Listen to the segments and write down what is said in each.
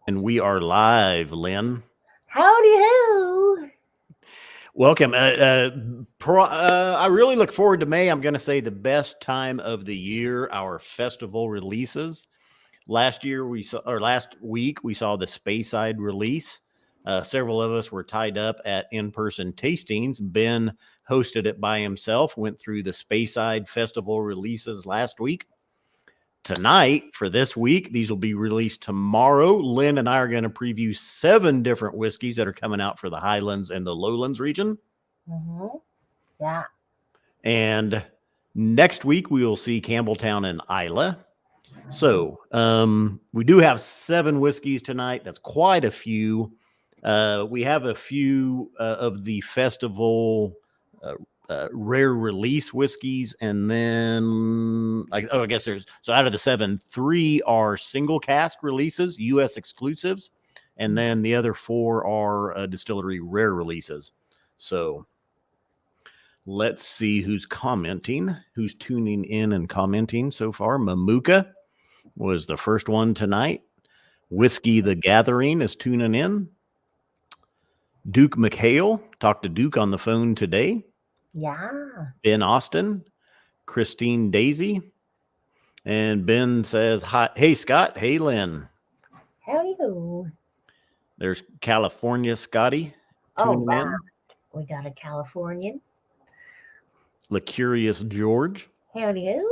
And we are live, Lynn. Howdy ho! Welcome. I really look forward to May. I'm going to say the best time of the year, our festival releases. Last week, we saw the Speyside release. Several of us were tied up at in-person tastings. Ben hosted it by himself, went through the Speyside festival releases last week. Tonight, for this week, these will be released tomorrow. Lynn and I are going to preview 7 different whiskeys that are coming out for the Highlands and the Lowlands region. Mm-hmm. Yeah. And next week, we will see Campbelltown and Isla. So we do have 7 whiskeys tonight. That's quite a few. We have a few of the festival rare release whiskeys, and then I guess out of the 7, 3 are single cask releases, U.S. exclusives, and then the other 4 are distillery rare releases. So let's see who's commenting, who's tuning in and commenting so far. Mamuka was the first one tonight. Whiskey the Gathering is tuning in. Duke McHale, talked to Duke on the phone today. Yeah. Ben Austin, Christine Daisy, and Ben says, "Hi, hey Scott, hey Lynn." Howdy ho! There's California Scotty tuning in. We got a Californian. La Curious George. Howdy ho!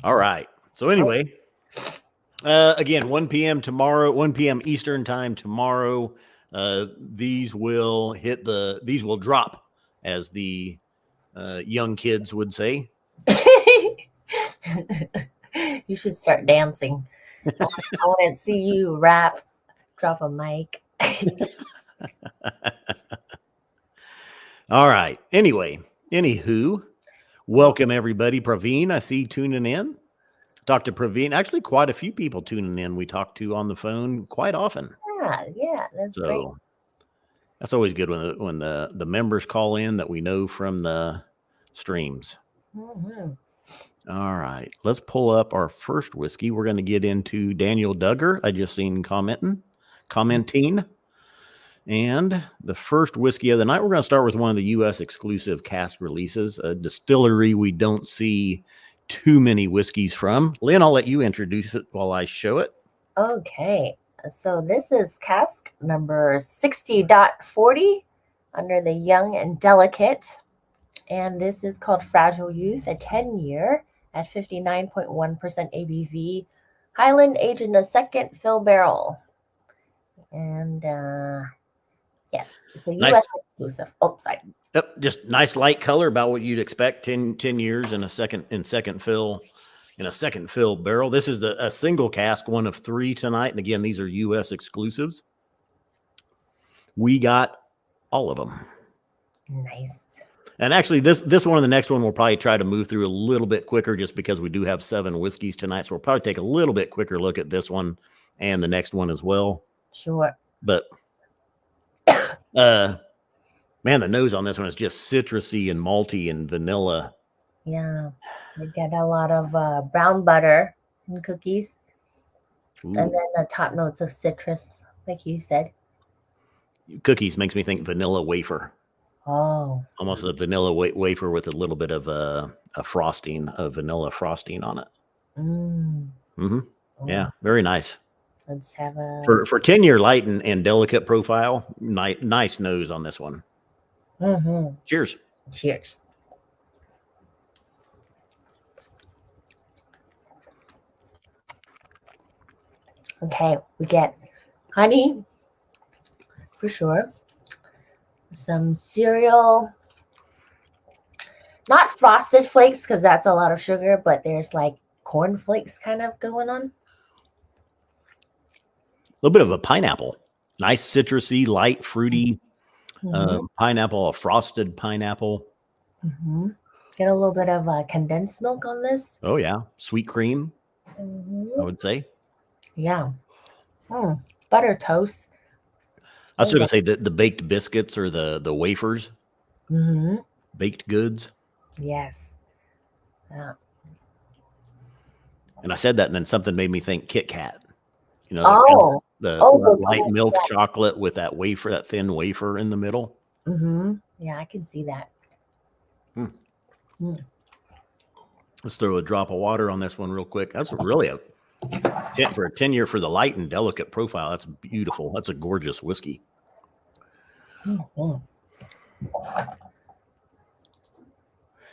All right. So anyway, again, 1 p.m. tomorrow, 1 p.m. Eastern time tomorrow. These will drop, as the young kids would say. You should start dancing. I want to see you rap, drop a mic. All right. Anywho, welcome everybody. Praveen, I see tuning in. Talked to Praveen. Actually, quite a few people tuning in. We talk to on the phone quite often. Yeah, that's great. That's always good when the members call in that we know from the streams. Mm-hmm. All right, let's pull up our first whiskey. We're going to get into Daniel Duggar. I just seen commenting. And the first whiskey of the night, we're going to start with one of the U.S. exclusive cask releases, a distillery we don't see too many whiskeys from. Lynn, I'll let you introduce it while I show it. Okay, so this is cask number 60.40 under the Young and Delicate. And this is called Fragile Youth, a 10-year at 59.1% ABV. Highland aged in a second fill barrel. And yes, it's a U.S. exclusive. Oh, sorry. Yep, just nice light color, about what you'd expect. 10 years in a second fill barrel. This is a single cask, one of 3 tonight. And again, these are U.S. exclusives. We got all of them. Nice. And actually, this one and the next one we'll probably try to move through a little bit quicker, just because we do have 7 whiskeys tonight. So we'll probably take a little bit quicker look at this one and the next one as well. Sure. But man, the nose on this one is just citrusy and malty and vanilla. Yeah, we get a lot of brown butter and cookies. Ooh. And then the top notes of citrus, like you said. Cookies makes me think vanilla wafer. Oh. Almost a vanilla wafer with a little bit of a vanilla frosting on it. Mm-hmm. Yeah, very nice. Let's have a... For 10-year light and delicate profile, nice nose on this one. Mm-hmm. Cheers. Cheers. Okay, we get honey, for sure. Some cereal. Not frosted flakes, because that's a lot of sugar, but there's like corn flakes kind of going on. A little bit of a pineapple. Nice citrusy, light, fruity pineapple, a frosted pineapple. Mm-hmm. Get a little bit of condensed milk on this. Oh, yeah. Sweet cream, I would say. Yeah. Butter toast. I was going to say the baked biscuits or the wafers. Mm-hmm. Baked goods. Yes. Yeah. And I said that, and then something made me think Kit Kat. You know, Oh, the those light little- milk chocolate with that wafer, that thin wafer in the middle. Yeah, I can see that. Let's throw a drop of water on this one real quick. That's really a 10-year for the light and delicate profile. That's beautiful. That's a gorgeous whiskey. Mhm.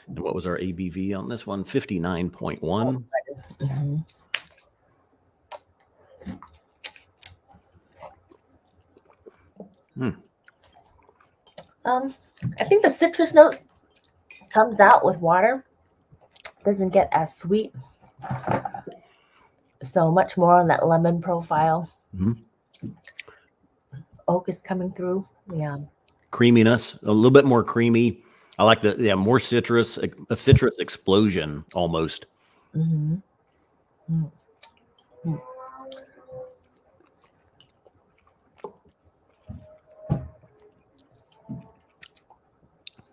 And what was our ABV on this one? 59.1. Mhm. I think the citrus notes comes out with water. Doesn't get as sweet. So much more on that lemon profile. Oak is coming through. Yeah. Creaminess, a little bit more creamy. I like more citrus, a citrus explosion almost. Mm-hmm.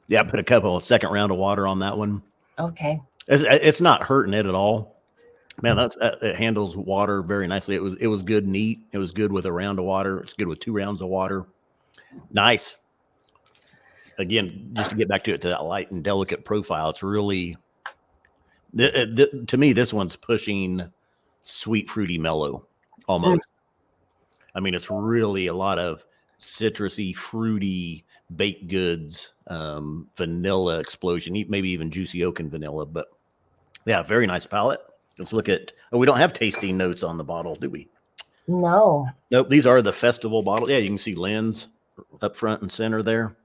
Yeah, put a second round of water on that one. Okay. It's not hurting it at all. Man, it handles water very nicely. It was good, neat. It was good with a round of water. It's good with 2 rounds of water. Nice. Again, just to get back to that light and delicate profile, it's really, to me, this one's pushing sweet, fruity, mellow almost. I mean, it's really a lot of citrusy, fruity baked goods, vanilla explosion, maybe even juicy oak and vanilla. But yeah, very nice palate. Let's look at, we don't have tasting notes on the bottle, do we? No. Nope, these are the festival bottles. Yeah, you can see Lynn's up front and center there.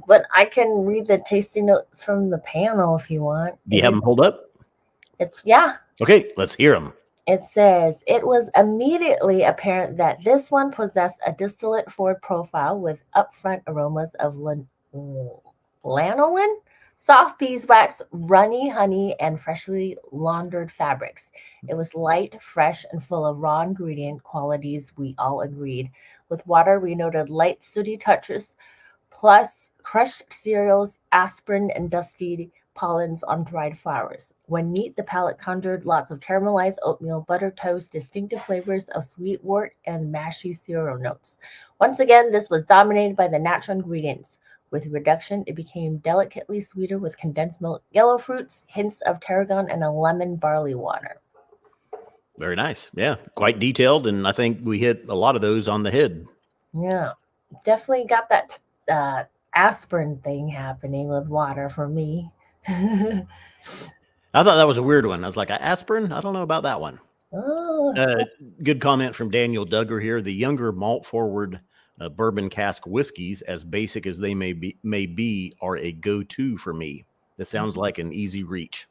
But I can read the tasting notes from the panel if you want. Do you have them pulled up? Yeah. Okay, let's hear them. It says, it was immediately apparent that this one possessed a distillate forward profile with upfront aromas of lanolin, soft beeswax, runny honey, and freshly laundered fabrics. It was light, fresh, and full of raw ingredient qualities we all agreed. With water, we noted light, sooty touches, plus crushed cereals, aspirin, and dusty pollens on dried flowers. When neat, the palate conjured lots of caramelized oatmeal, butter toast, distinctive flavors of sweet wort, and mashy cereal notes. Once again, this was dominated by the natural ingredients. With reduction, it became delicately sweeter with condensed milk, yellow fruits, hints of tarragon, and a lemon barley water. Very nice. Yeah, quite detailed, and I think we hit a lot of those on the head. Yeah, definitely got that aspirin thing happening with water for me. I thought that was a weird one. I was like, aspirin? I don't know about that one. Oh. Good comment from Daniel Duggar here. The younger malt forward bourbon cask whiskeys, as basic as they may be, are a go-to for me. This sounds like an easy reach.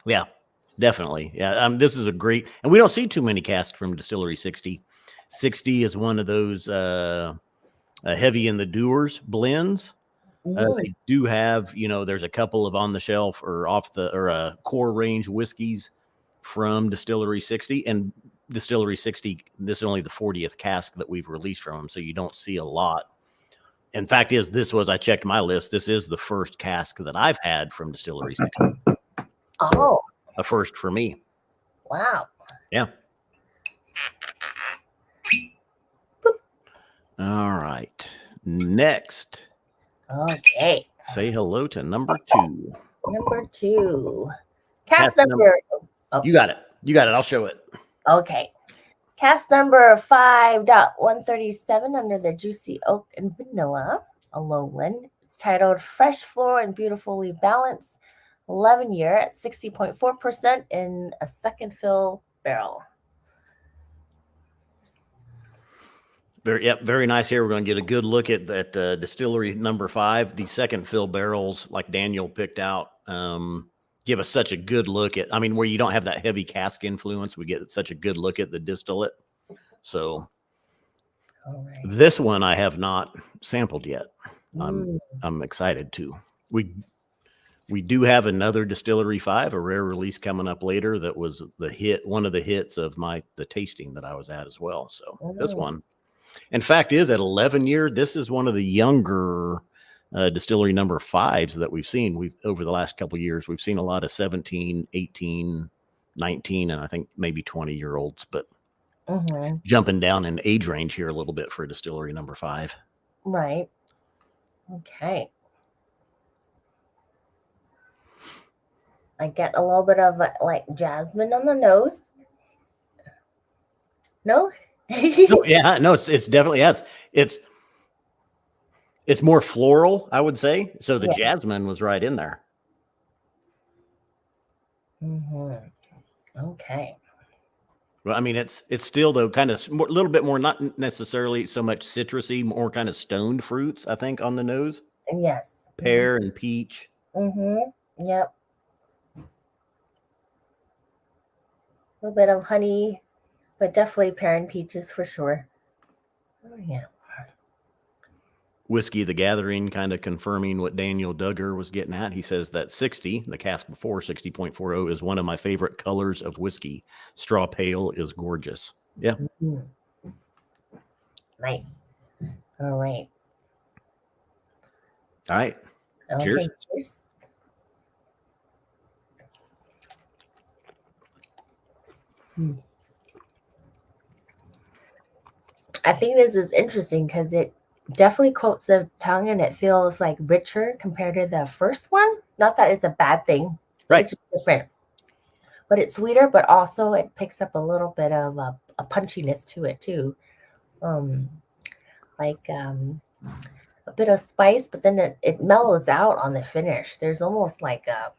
Yeah, definitely. Yeah, this is a great, and we don't see too many casks from Distillery 60. 60 is one of those heavy in the doers blends. They do have, there's a couple of on the shelf or core range whiskeys from Distillery 60, and Distillery 60, this is only the 40th cask that we've released from them, so you don't see a lot. In fact, I checked my list, this is the first cask that I've had from Distillery 60. So, a first for me. Wow. Yeah. Boop. All right. Next. Okay. Say hello to number 2. Number 2. Cask number. You got it. I'll show it. Okay. Cask number 5.137 under the juicy oak and vanilla, a lowland. It's titled Fresh Floor and Beautifully Balanced, 11-year at 60.4% in a second fill barrel. Very nice here. We're going to get a good look at that distillery number 5. The second fill barrels, like Daniel picked out, give us such a good look at, where you don't have that heavy cask influence, we get such a good look at the distillate. So This one I have not sampled yet. I'm excited to. We do have another Distillery 5, a rare release coming up later. That was one of the hits of the tasting that I was at as well. So this one, in fact, is at 11-year. This is one of the younger Distillery number 5s that we've seen. Over the last couple of years, we've seen a lot of 17, 18, 19 and I think maybe 20-year-olds, but Mm-hmm. jumping down in age range here a little bit for Distillery number 5. Right. Okay. I get a little bit of like jasmine on the nose. No? No, yeah, no, it's definitely, yeah, it's more floral, I would say. So the Yeah. jasmine was right in there. Mm-hmm. Okay. Well, I mean, it's still though kind of a little bit more, not necessarily so much citrusy, more kind of stoned fruits, I think, on the nose. Yes. Pear and peach. Mm-hmm. Yep. A little bit of honey, but definitely pear and peaches for sure. Oh yeah. Whiskey the Gathering kind of confirming what Daniel Duggar was getting at. He says that 60, the cask before 60.40, is one of my favorite colors of whiskey. Straw pale is gorgeous. Yeah. Mhm. Nice. All right. All right. Okay. Cheers. Cheers. Hmm. I think this is interesting because it definitely coats the tongue and it feels like richer compared to the first one. Not that it's a bad thing, Right. it's just different. But it's sweeter, but also it picks up a little bit of a punchiness to it too. Um, like a bit of spice, but then it mellows out on the finish. There's almost like a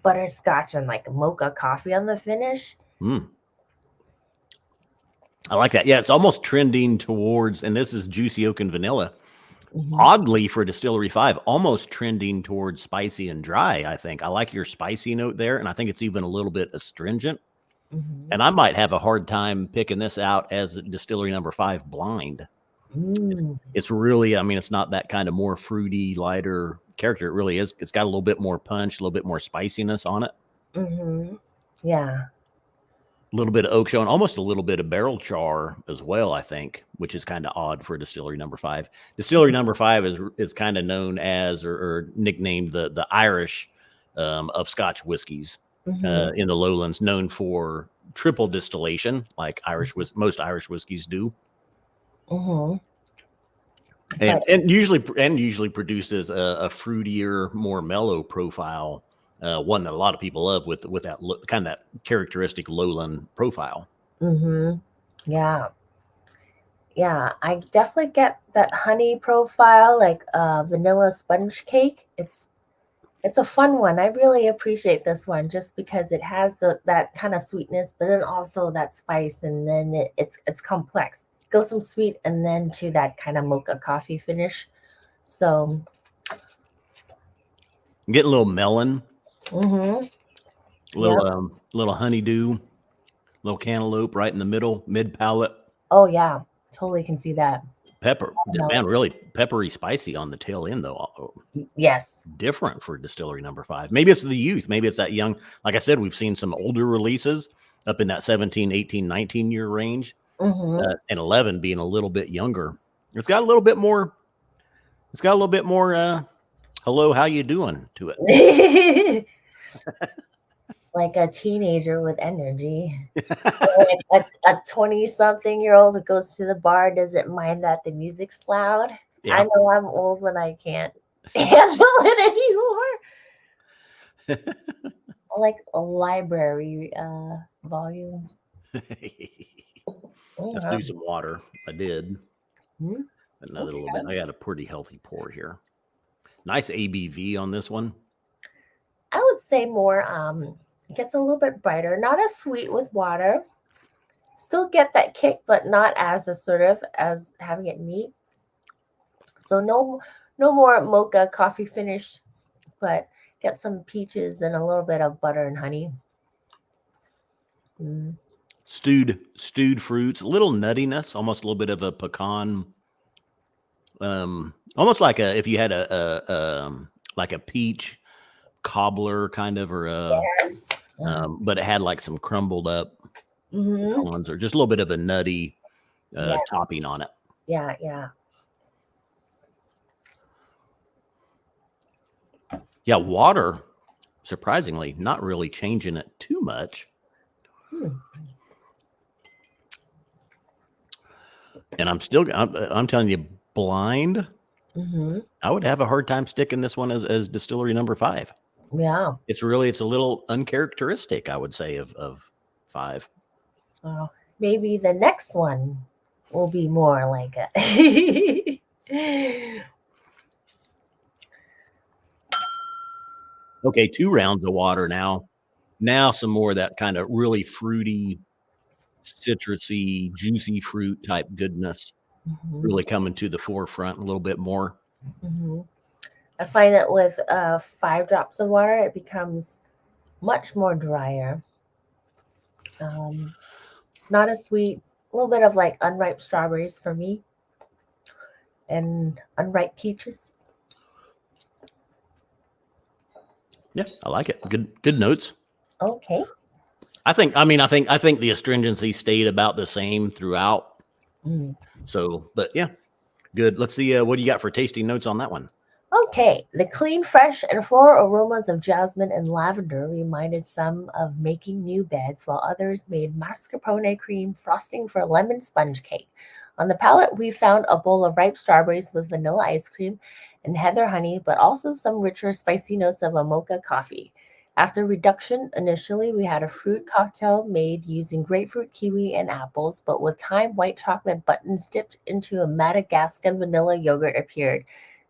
butterscotch and like mocha coffee on the finish. Mm. I like that. Yeah, it's almost trending towards, and this is juicy oak and vanilla. Mm-hmm. Oddly for Distillery 5, almost trending towards spicy and dry, I think. I like your spicy note there, and I think it's even a little bit astringent. Mm-hmm. And I might have a hard time picking this out as Distillery number 5 blind. It's really, I mean, it's not that kind of more fruity, lighter character. It really is. It's got a little bit more punch, a little bit more spiciness on it. Mm-hmm. Yeah. A little bit of oak showing, almost a little bit of barrel char as well, I think, which is kind of odd for Distillery number 5. Distillery number 5 is kind of known as or nicknamed the Irish of Scotch whiskeys Mm-hmm. in the Lowlands, known for triple distillation, like most Irish whiskeys do. Mm-hmm. And usually produces a fruitier, more mellow profile, one that a lot of people love with that kind of that characteristic lowland profile. Mm-hmm. Yeah. Yeah. I definitely get that honey profile, like vanilla sponge cake. It's a fun one. I really appreciate this one just because it has that kind of sweetness, but then also that spice, and then it's complex. Goes from sweet and then to that kind of mocha coffee finish. So, I'm getting a little melon, mm-hmm. little honeydew, little cantaloupe right in the middle, mid palate. Oh yeah, totally can see that. Pepper, No. man, really peppery, spicy on the tail end though. Yes. Different for Distillery number 5. Maybe it's the youth. Maybe it's that young. Like I said, we've seen some older releases up in that 17, 18, 19-year range. Mm-hmm. And 11 being a little bit younger. It's got a little bit more. Hello, how you doing to it. It's like a teenager with energy. Like a 20-something-year-old who goes to the bar doesn't mind that the music's loud. Yeah. I know I'm old when I can't handle it anymore. I like a library volume. Let's do some water. I did. Hmm? Another little bit. I got a pretty healthy pour here. Nice ABV on this one. I would say more it gets a little bit brighter, not as sweet with water. Still get that kick, but not as assertive as having it neat. So no more mocha coffee finish, but get some peaches and a little bit of butter and honey. Mm. Stewed fruits, a little nuttiness, almost a little bit of a pecan. Almost like if you had like a peach cobbler kind of, or Yes. but it had like some crumbled up Mm-hmm. ones, or just a little bit of a nutty Yes. topping on it. Yeah. Yeah, water, surprisingly, not really changing it too much. Hmm. And I'm telling you, blind, Mm-hmm. I would have a hard time sticking this one as distillery number 5. Yeah. It's a little uncharacteristic, I would say, of 5. Well, maybe the next one will be more like it. Okay, 2 rounds of water now. Now some more of that kind of really fruity, citrusy, juicy fruit type goodness Mhm, really coming to the forefront a little bit more. mhm. I find that with 5 drops of water, it becomes much more drier. Um, Not as sweet. A little bit of like unripe strawberries for me, and unripe peaches. Yeah, I like it. Good notes. Okay. I think the astringency stayed about the same throughout. Mm. So, but yeah, good. Let's see. What do you got for tasting notes on that one? Okay, the clean, fresh, and floral aromas of jasmine and lavender reminded some of making new beds, while others made mascarpone cream frosting for lemon sponge cake. On the palate, we found a bowl of ripe strawberries with vanilla ice cream and heather honey, but also some richer, spicy notes of a mocha coffee. After reduction, initially we had a fruit cocktail made using grapefruit, kiwi, and apples, but with time, white chocolate buttons dipped into a Madagascan vanilla yogurt appeared.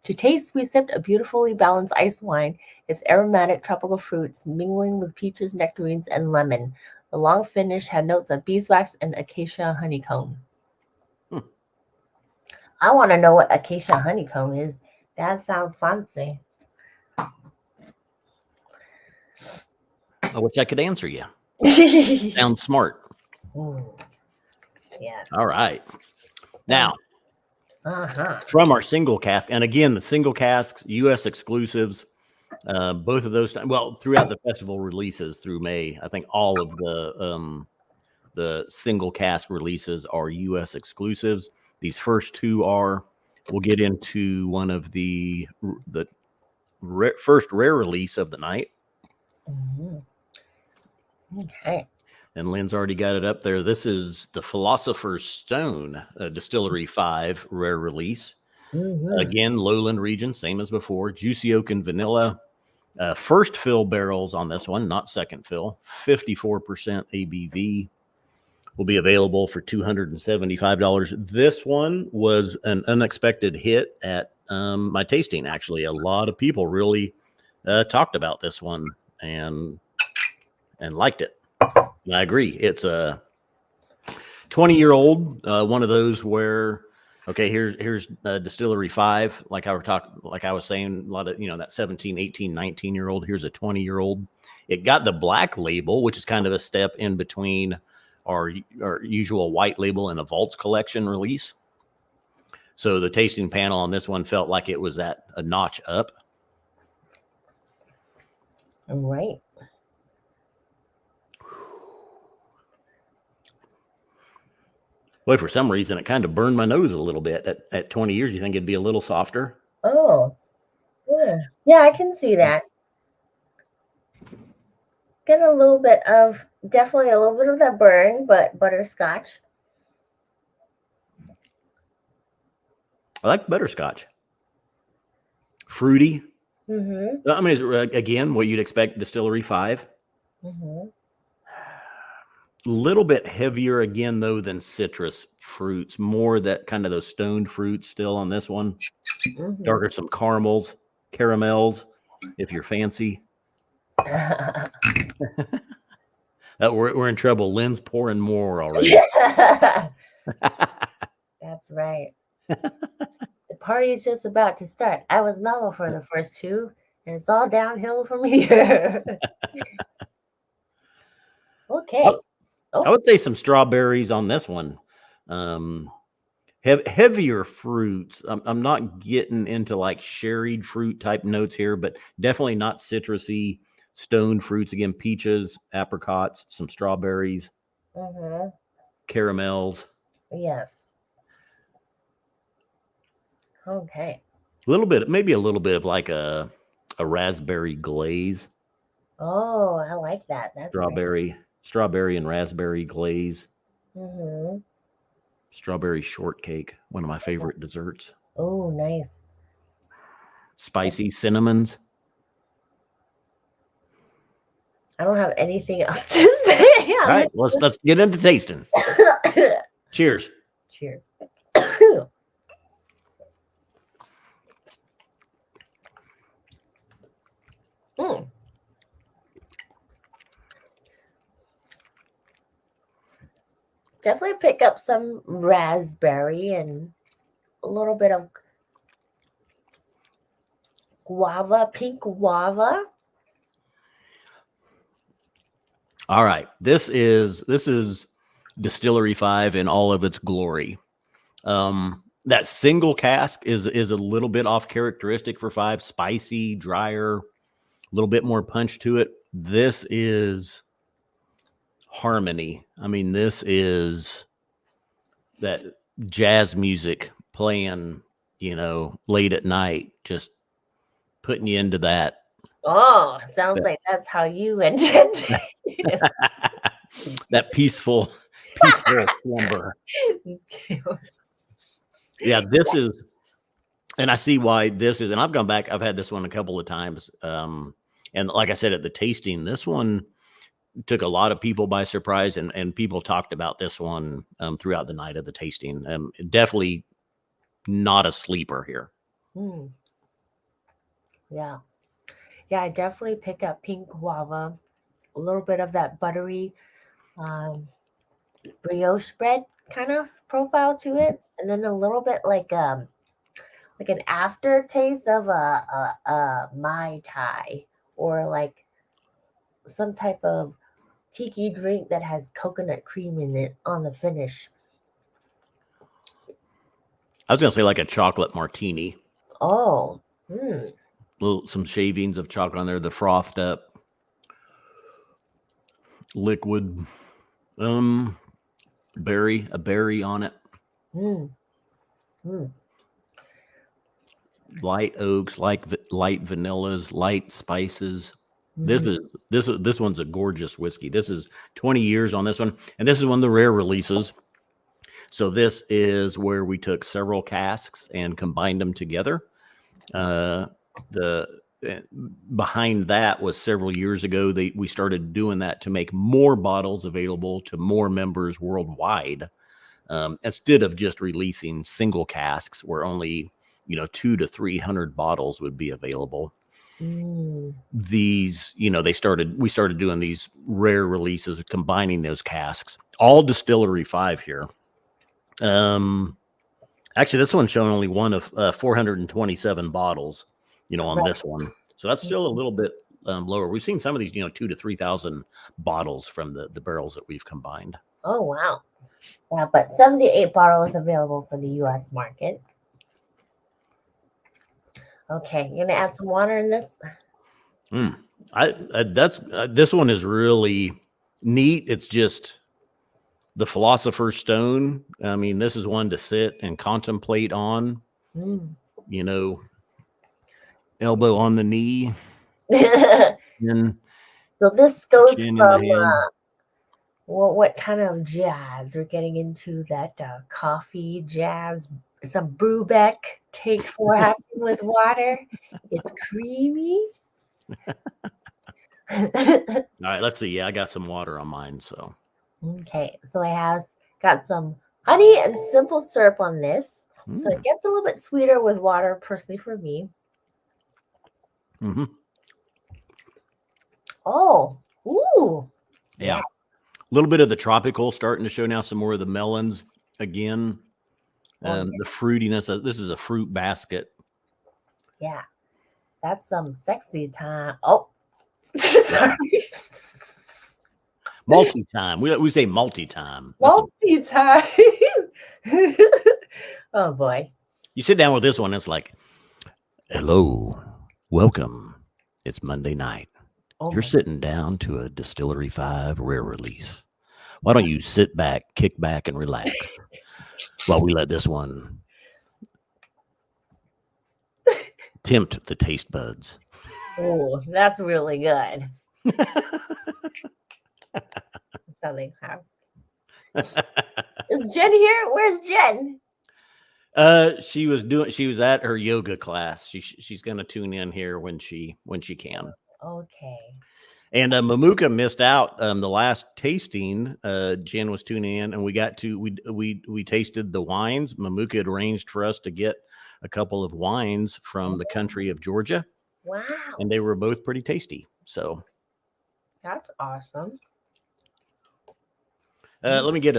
To taste, we sipped a beautifully balanced ice wine, its aromatic tropical fruits mingling with peaches, nectarines, and lemon. The long finish had notes of beeswax and acacia honeycomb. Hmm. I want to know what acacia honeycomb is. That sounds fancy. I wish I could answer you. Mm, Sounds smart. yes. All right. Now, Uh-huh. from our single cask, and again, the single casks, U.S. exclusives, both of those. Well, throughout the festival releases through May, I think all of the single cask releases are U.S. exclusives. These first 2 are. We'll get into one of the first rare release of the night. Mhm. Okay. And Lynn's already got it up there. This is the Philosopher's Stone Distillery 5 rare release. Mhm. Again, Lowland region, same as before. Juicy oak and vanilla. First fill barrels on this one, not second fill. 54% ABV. Will be available for $275. This one was an unexpected hit at my tasting. Actually, a lot of people really talked about this one and liked it. And I agree. It's a 20-year-old, one of those where, okay, here's Distillery 5, like I was saying, a lot of, that 17, 18, 19-year-old. Here's a 20-year-old. It got the black label, which is kind of a step in between our usual white label and a Vaults collection release. So the tasting panel on this one felt like it was at a notch up. All right. Boy, for some reason, it kind of burned my nose a little bit. At 20 years, you think it'd be a little softer? Oh, yeah. Yeah, I can see that. Get a little bit of, definitely a little bit of that burn, but butterscotch. I like butterscotch. Fruity. Mm-hmm. I mean, again, what you'd expect Distillery 5. Mm-hmm. A little bit heavier again, though, than citrus fruits. More that kind of those stoned fruits still on this one. Mm-hmm. Darker, some caramels, if you're fancy. We're in trouble. Lynn's pouring more already. That's right. The party's just about to start. I was mellow for the first 2, and it's all downhill from here. Okay. I would say some strawberries on this one. Heavier fruits. I'm not getting into like sherried fruit type notes here, but definitely not citrusy. Stoned fruits again, peaches, apricots, some strawberries, Mm-hmm. caramels. Yes. Okay. Maybe a little bit of like a raspberry glaze. Oh, I like that. That's Strawberry. strawberry and raspberry glaze, Mm-hmm. strawberry shortcake, one of my favorite desserts, Oh, nice. spicy cinnamons. I don't have anything else to say. All right, let's get into tasting. Cheers. Cheers. Mm. Definitely pick up some raspberry and a little bit of guava, pink guava. All right, this is Distillery 5 in all of its glory. That single cask is a little bit off characteristic for 5, spicy, drier, a little bit more punch to it. This is harmony. I mean, this is that jazz music playing, late at night, just putting you into that. Oh, sounds like that's how you intended it. That peaceful slumber. Yeah, this is, and I see why this is, and I've gone back, I've had this one a couple of times. And like I said, at the tasting, this one took a lot of people by surprise, and people talked about this one throughout the night of the tasting. Definitely not a sleeper here. Yeah. Yeah, I definitely pick up pink guava, a little bit of that buttery brioche bread kind of profile to it, and then a little bit like an aftertaste of a Mai Tai, or like some type of tiki drink that has coconut cream in it on the finish. I was gonna say like a chocolate martini. Oh, Some shavings of chocolate on there, the frothed up liquid, berry on it. Light oaks, light vanillas, light spices. This one's a gorgeous whiskey. This is 20 years on this one, and this is one of the rare releases. So this is where we took several casks and combined them together. Behind that was several years ago. We started doing that to make more bottles available to more members worldwide, instead of just releasing single casks where only 200 to 300 bottles would be available. These, we started doing these rare releases, combining those casks. All Distillery 5 here. Actually, this one's showing only one of 427 bottles, on this one. So that's still a little bit lower. We've seen some of these, 2,000 to 3,000 bottles from the barrels that we've combined. Oh, wow. Yeah, but 78 bottles available for the U.S. market. Okay, you're gonna add some water in this. This one is really neat. It's just the Philosopher's Stone. I mean, this is one to sit and contemplate on. Elbow on the knee. So this goes from what kind of jazz? We're getting into that coffee jazz, some Brubeck take for happening with water. It's creamy. All right, let's see. Yeah, I got some water on mine. So okay, so I have got some honey and simple syrup on this. So it gets a little bit sweeter with water, personally, for me. Oh, ooh. Yeah. Yes. A little bit of the tropical starting to show now, some more of the melons again. The fruitiness. This is a fruit basket. Yeah. That's some sexy time. Oh, sorry. Multi-time. We say multi-time. Multi-time. Oh, boy. You sit down with this one, it's like, hello, welcome. It's Monday night. You're sitting down to a Distillery 5 rare release. Why don't you sit back, kick back, and relax while we let this one tempt the taste buds. Oh, that's really good. Something. Is Jen here? Where's Jen? She was at her yoga class. She's going to tune in here when she can. Okay. And Mamuka missed out the last tasting. Jen was tuning in, and we tasted the wines. Mamuka had arranged for us to get a couple of wines from the country of Georgia. Wow. And they were both pretty tasty. So that's awesome. Let me get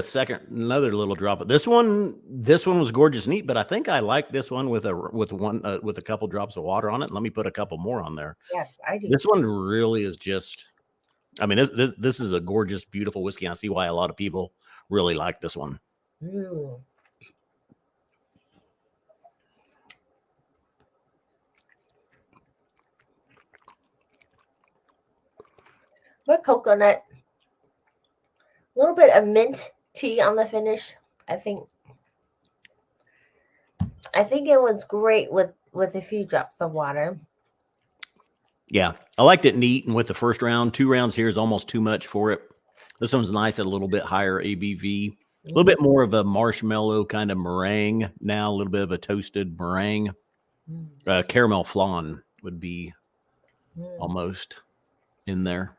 another little drop of this one. This one was gorgeous, neat, but I think I like this one with a couple drops of water on it. Let me put a couple more on there. Yes, I do. This one really is just, I mean, this is a gorgeous, beautiful whiskey. I see why a lot of people really like this one. Mm. What coconut? A little bit of mint tea on the finish. I think it was great with a few drops of water. Yeah, I liked it neat, and with the first round, 2 rounds here is almost too much for it. This one's nice at a little bit higher ABV, a little bit more of a marshmallow kind of meringue now, a little bit of a toasted meringue. Caramel flan would be almost in there.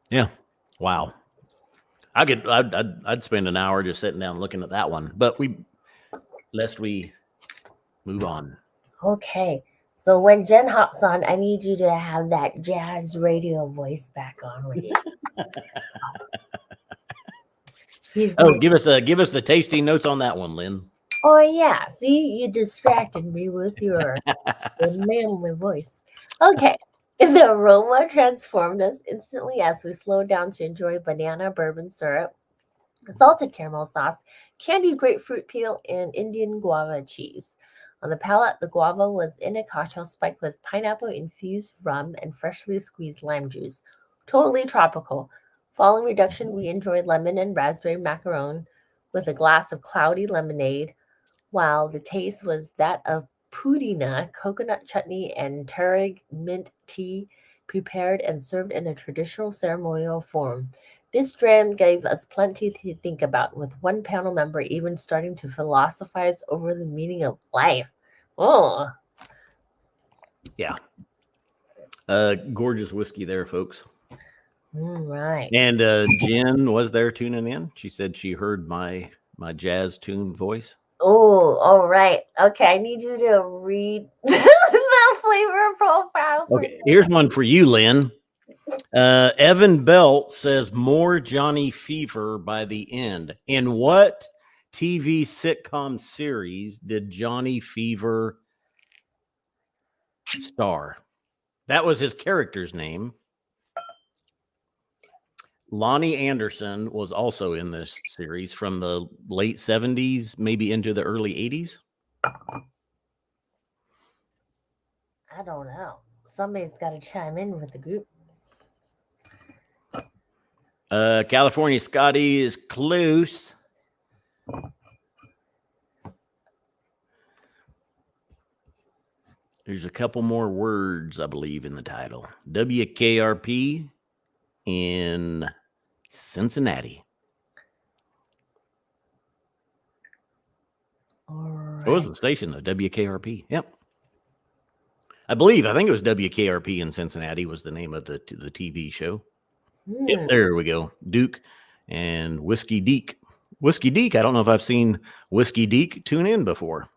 Yeah. Wow. I'd spend an hour just sitting down looking at that one, but lest we move on. Okay. So when Jen hops on, I need you to have that jazz radio voice back on with you. Oh, give us the tasting notes on that one, Lynn. Oh yeah. See, you distracted me with your manly voice. Okay. The aroma transformed us instantly as we slowed down to enjoy banana bourbon syrup, salted caramel sauce, candied grapefruit peel, and Indian guava cheese. On the palate, the guava was in a cocktail spiked with pineapple-infused rum and freshly squeezed lime juice. Totally tropical. Following reduction, we enjoyed lemon and raspberry macaron with a glass of cloudy lemonade, while the taste was that of pudina, coconut chutney, and Keurig mint tea prepared and served in a traditional ceremonial form. This dram gave us plenty to think about, with one panel member even starting to philosophize over the meaning of life. Oh. Yeah. Gorgeous whiskey there, folks. Right. And Jen was there tuning in. She said she heard my jazz tune voice. Oh, all right. Okay, I need you to read the flavor profile. Okay, here's one for you, Lynn. Evan Belt says more Johnny Fever by the end. In what TV sitcom series did Johnny Fever star? That was his character's name. Lonnie Anderson was also in this series from the late 70s, maybe into the early 80s. I don't know. Somebody's got to chime in with the group. California Scotty is close. There's a couple more words, I believe, in the title. WKRP in Cincinnati. All right. What was the station, though? WKRP. Yep. I think it was WKRP in Cincinnati was the name of the TV show. Yep, there we go. Duke and Whiskey Deek. Whiskey Deek. I don't know if I've seen Whiskey Deek tune in before.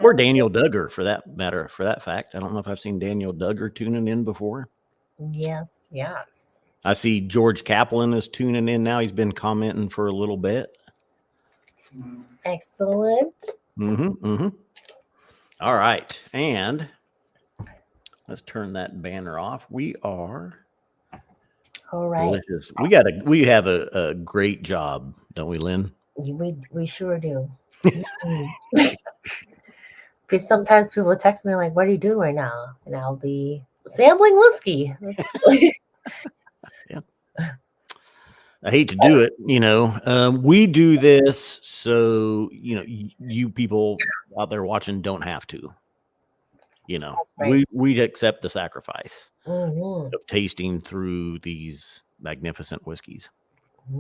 Or Daniel Duggar, for that matter, for that fact. I don't know if I've seen Daniel Duggar tuning in before. Yes. I see George Kaplan is tuning in now. He's been commenting for a little bit. Excellent. All right. And let's turn that banner off. We are all right. Delicious. We have a great job, don't we, Lynn? We sure do. Because sometimes people text me like, "What are you doing right now?" And I'll be sampling whiskey. Yeah. I hate to do it, we do this so, you people out there watching don't have to, Right. we accept the sacrifice of tasting through these magnificent whiskeys.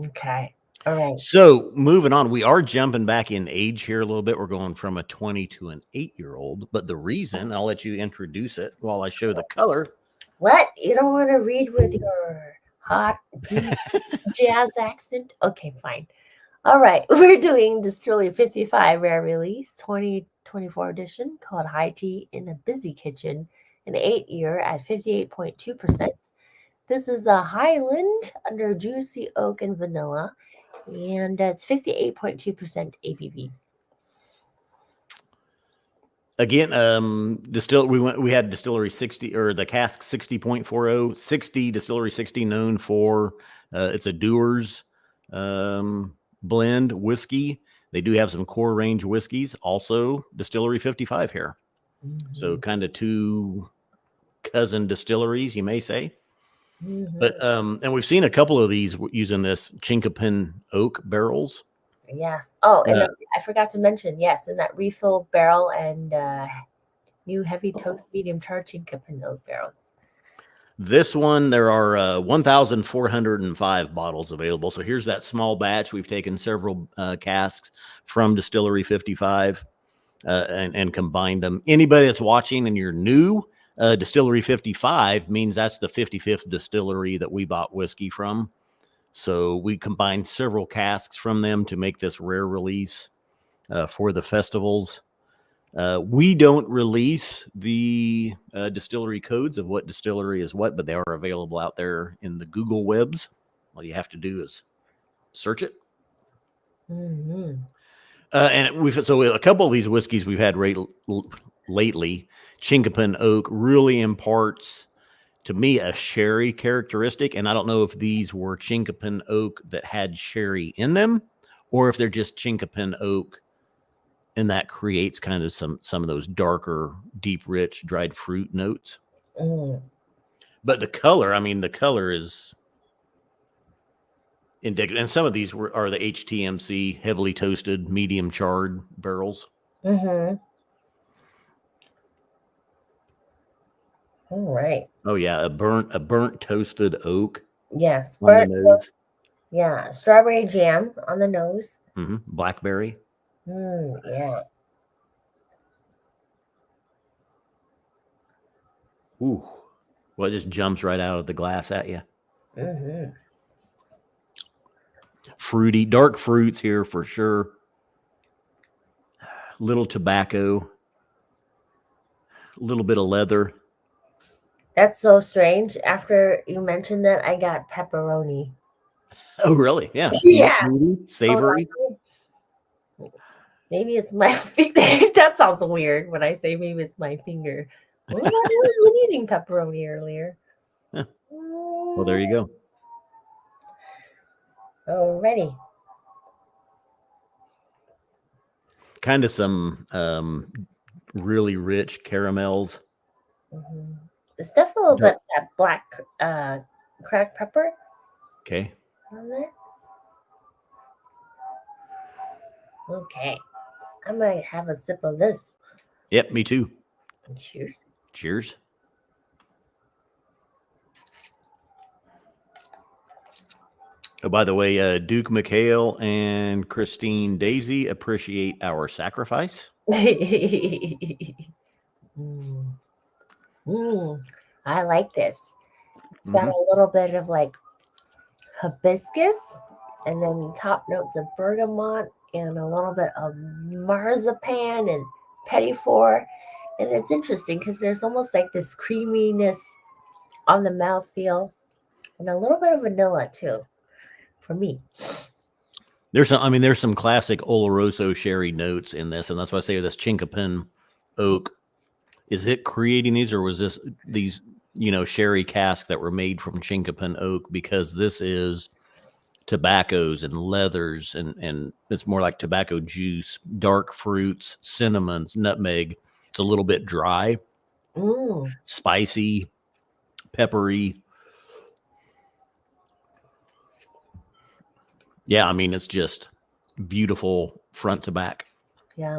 Okay. All right. So moving on, we are jumping back in age here a little bit. We're going from a 20 to an 8-year-old. But the reason, I'll let you introduce it while I show the color. What? You don't want to read with your hot, deep jazz accent? Okay, fine. All right. We're doing Distillery 55 rare release 2024 edition called High Tea in a Busy Kitchen, an 8-year at 58.2%. This is a Highland under juicy oak and vanilla, and it's 58.2% ABV. Again, we had Distillery 60 or the cask 60.40, 60 Distillery 60 known for it's a Dewar's blend whiskey. They do have some core range whiskeys, also Distillery 55 here. Mm-hmm. So kind of two cousin distilleries, you may say. Mm-hmm. But and we've seen a couple of these using this chinkapin oak barrels. Yes. Oh, and I forgot to mention, yes, in that refill barrel and new heavy toast medium char chinkapin oak barrels. This one, there are 1,405 bottles available. So here's that small batch. We've taken several casks from Distillery 55 and combined them. Anybody that's watching and you're new, Distillery 55 means that's the 55th distillery that we bought whiskey from. So we combined several casks from them to make this rare release for the festivals. We don't release the distillery codes of what distillery is what, but they are available out there in the Google webs. All you have to do is search it. Mm-hmm. And so a couple of these whiskeys we've had lately, chinkapin oak really imparts to me a sherry characteristic. And I don't know if these were chinkapin oak that had sherry in them, or if they're just chinkapin oak. And that creates kind of some of those darker, deep, rich, dried fruit notes. Mm. But the color is indicative. And some of these are the HTMC, heavily toasted, medium charred barrels. Mm-hmm. All right. Oh yeah, a burnt toasted oak. Yes. On the nose. Yeah, strawberry jam on the nose. Mm-hmm. Blackberry. Yeah. Ooh, well, it just jumps right out of the glass at you. Mm-hmm. Fruity, dark fruits here for sure. Little tobacco. A little bit of leather. That's so strange. After you mentioned that, I got pepperoni. Oh, really? Yeah. Yeah. Savory. Oh, maybe it's my finger. That sounds weird when I say maybe it's my finger. Well, I wasn't eating pepperoni earlier. Huh. Well, there you go. Alrighty. Kind of some really rich caramels. Mm-hmm. It's definitely a little bit that black cracked pepper. Okay. On there. Okay. I might have a sip of this. Yep, me too. Cheers. Cheers. Oh, by the way, Duke McHale and Christine Daisy appreciate our sacrifice. I like this. It's got a little bit of like hibiscus and then top notes of bergamot and a little bit of marzipan and petit four. And it's interesting because there's almost like this creaminess on the mouthfeel and a little bit of vanilla too, for me. There's some classic Oloroso sherry notes in this, and that's why I say this chinkapin oak. Is it creating these, or was these sherry casks that were made from chinkapin oak? Because this is tobaccos and leathers, and it's more like tobacco juice, dark fruits, cinnamons, nutmeg. It's a little bit dry, spicy, peppery. Yeah, I mean, it's just beautiful front to back. Yeah.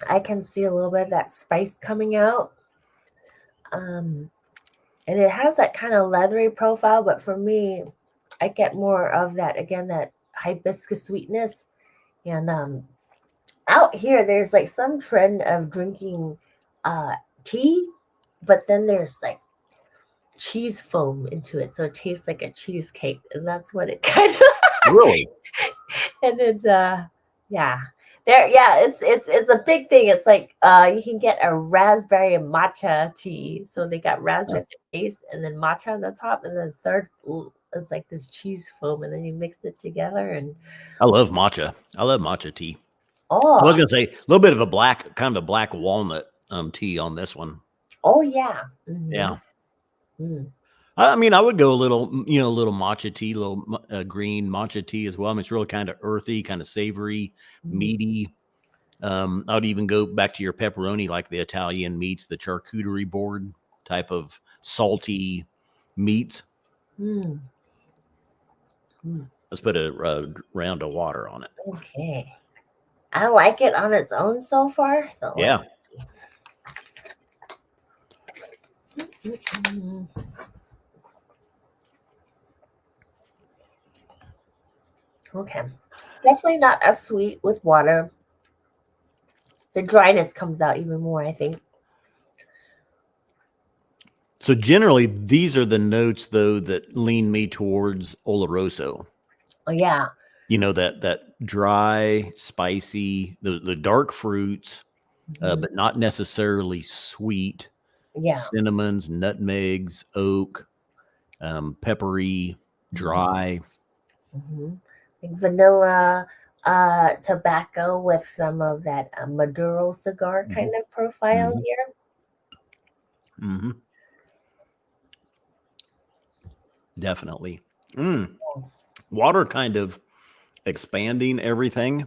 I can see a little bit of that spice coming out. And it has that kind of leathery profile, but for me, I get more of that again, that hibiscus sweetness. And out here, there's like some trend of drinking tea, but then there's like cheese foam into it, so it tastes like a cheesecake, and that's what it kind of Really? and it's yeah. There, yeah, it's a big thing. It's like you can get a raspberry matcha tea. So they got raspberry at the base and then matcha on the top, and then the third is like this cheese foam, and then you mix it together and I love matcha. I love matcha tea. I oh was gonna say a little bit of a black, kind of a black walnut tea on this one. oh yeah. Mhm. Yeah. Mm. I mean, I would go a little, a little matcha tea, little green matcha tea as well. I mean, it's really kind of earthy, kind of savory, meaty. I would even go back to your pepperoni, like the Italian meats, the charcuterie board type of salty meats. Mm. Mm. Let's put a round of water on it. Okay. I like it on its own so far. So Yeah. Mm. Okay. Definitely not as sweet with water. The dryness comes out even more, I think. So generally, these are the notes, though, that lean me towards Oloroso. Oh, yeah. That dry, spicy, the dark fruits, but not necessarily sweet. Yeah. Cinnamons, nutmegs, oak, peppery, dry. Like vanilla, tobacco with some of that Maduro cigar kind of profile here. Definitely. Water kind of expanding everything.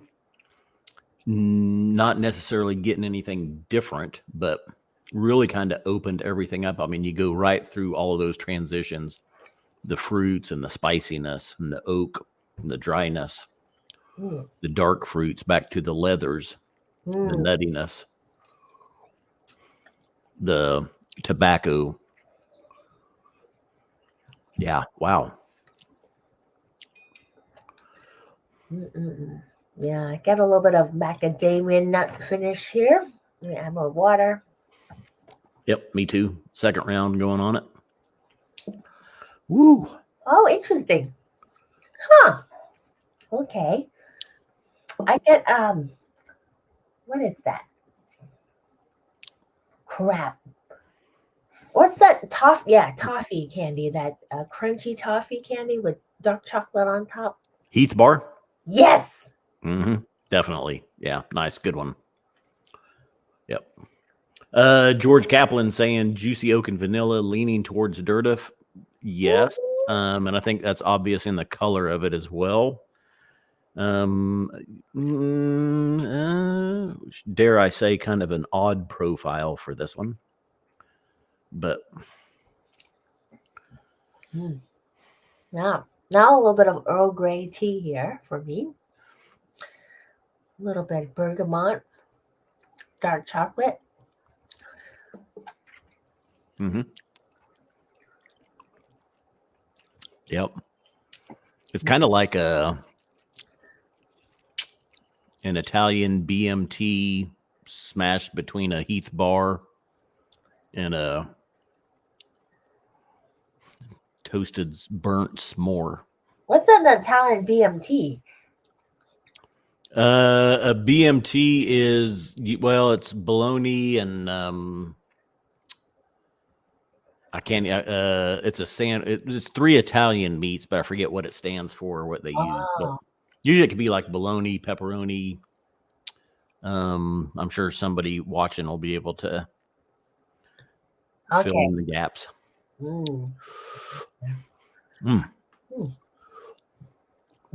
Not necessarily getting anything different, but really kind of opened everything up. I mean, you go right through all of those transitions, the fruits and the spiciness and the oak and the dryness, the dark fruits back to the leathers, the nuttiness, the tobacco. Yeah. Wow. Yeah, I get a little bit of macadamia nut finish here. We add more water. Yep, me too. Second round going on it. Woo. Oh, interesting. Huh. Okay. I get what is that? Crap. What's that toffee? Yeah, toffee candy. That crunchy toffee candy with dark chocolate on top. Heath bar. Yes. Definitely. Yeah. Nice. Good one. Yep. George Kaplan saying juicy oak and vanilla leaning towards Dirtiff. Yes. And I think that's obvious in the color of it as well. Dare I say kind of an odd profile for this one. But yeah. Now a little bit of Earl Grey tea here for me. A little bit of bergamot, dark chocolate. Yep. It's kind of like an Italian BMT smashed between a Heath bar and a toasted burnt s'more. What's an Italian BMT? A BMT is, well, it's bologna and I can't. It's it's 3 Italian meats, but I forget what it stands for or what they use. But usually it could be like bologna, pepperoni. I'm sure somebody watching will be able to fill in the gaps.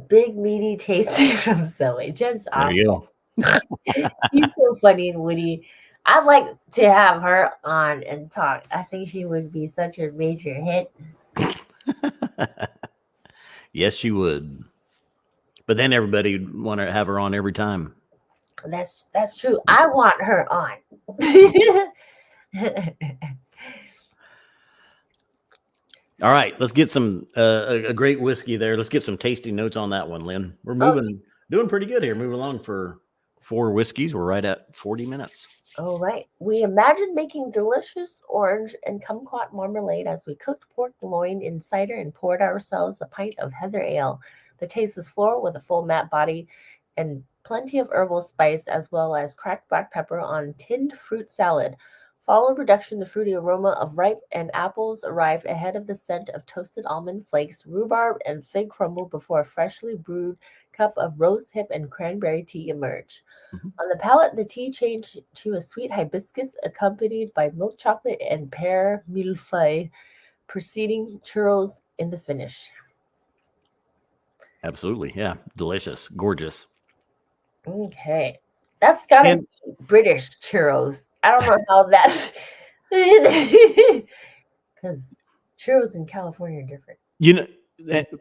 Big meaty tasty from Zoe. Just awesome. There you go. He's so funny and witty. I'd like to have her on and talk. I think she would be such a major hit. Yes, she would. But then everybody would want to have her on every time. That's true. I want her on. All right, let's get some a great whiskey there. Let's get some tasting notes on that one, Lynn. We're doing pretty good here. Moving along for 4 whiskeys. We're right at 40 minutes. All right. We imagined making delicious orange and kumquat marmalade as we cooked pork loin in cider and poured ourselves a pint of heather ale. The taste was floral with a full matte body and plenty of herbal spice, as well as cracked black pepper on tinned fruit salad. Followed reduction, the fruity aroma of ripe and apples arrived ahead of the scent of toasted almond flakes, rhubarb, and fig crumble before a freshly brewed cup of rose hip and cranberry tea emerged. On the palate, the tea changed to a sweet hibiscus accompanied by milk chocolate and pear millefeuille, preceding churros in the finish. Absolutely. Yeah. Delicious. Gorgeous. Okay. That's got to be British churros. I don't know how that's... Because churros in California are different. You know,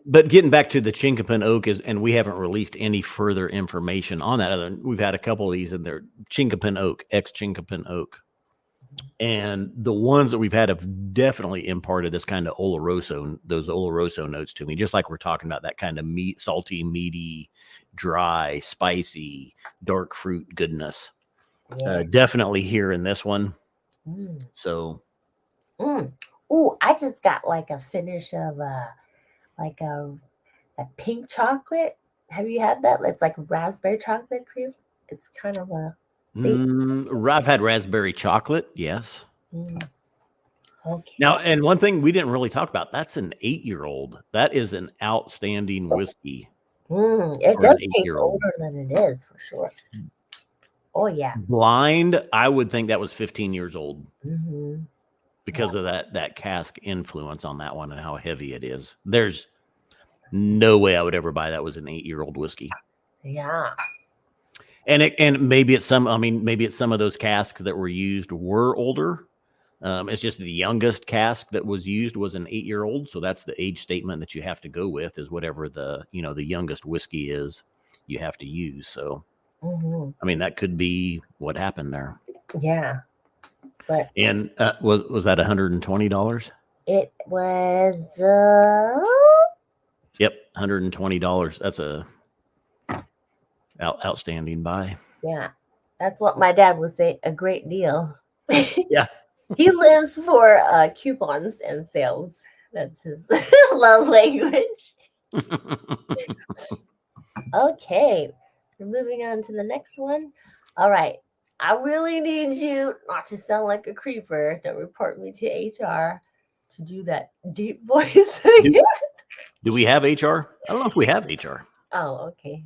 but getting back to the Chinkapin oak and we haven't released any further information on that. We've had a couple of these, and they're Chinkapin oak, ex-Chinkapin oak, and the ones that we've had have definitely imparted this kind of those Oloroso notes to me, just like we're talking about that kind of salty, meaty, dry, spicy, dark fruit goodness. Yeah. Definitely here in this one. So, ooh, I just got like a finish of like a pink chocolate. Have you had that? It's like raspberry chocolate cream. It's kind of a... I've had raspberry chocolate. Yes. Okay. Now, and one thing we didn't really talk about, that's an 8-year-old. That is an outstanding whiskey. It does taste older than it is, for sure. Oh, yeah. Blind, I would think that was 15 years old. Because of that cask influence on that one and how heavy it is. There's no way I would ever buy that was an 8-year-old whiskey. Yeah. And maybe it's some of those casks that were used were older. It's just the youngest cask that was used was an 8-year-old. So that's the age statement that you have to go with, is whatever the youngest whiskey is you have to use. So, I mean, that could be what happened there. Yeah. But and was that $120? It was Yep, $120. That's a outstanding buy. Yeah. That's what my dad would say, a great deal. Yeah. He lives for coupons and sales. That's his love language. Okay. We're moving on to the next one. All right. I really need you not to sound like a creeper to report me to HR to do that deep voice again. Do we have HR? I don't know if we have HR. Oh, okay.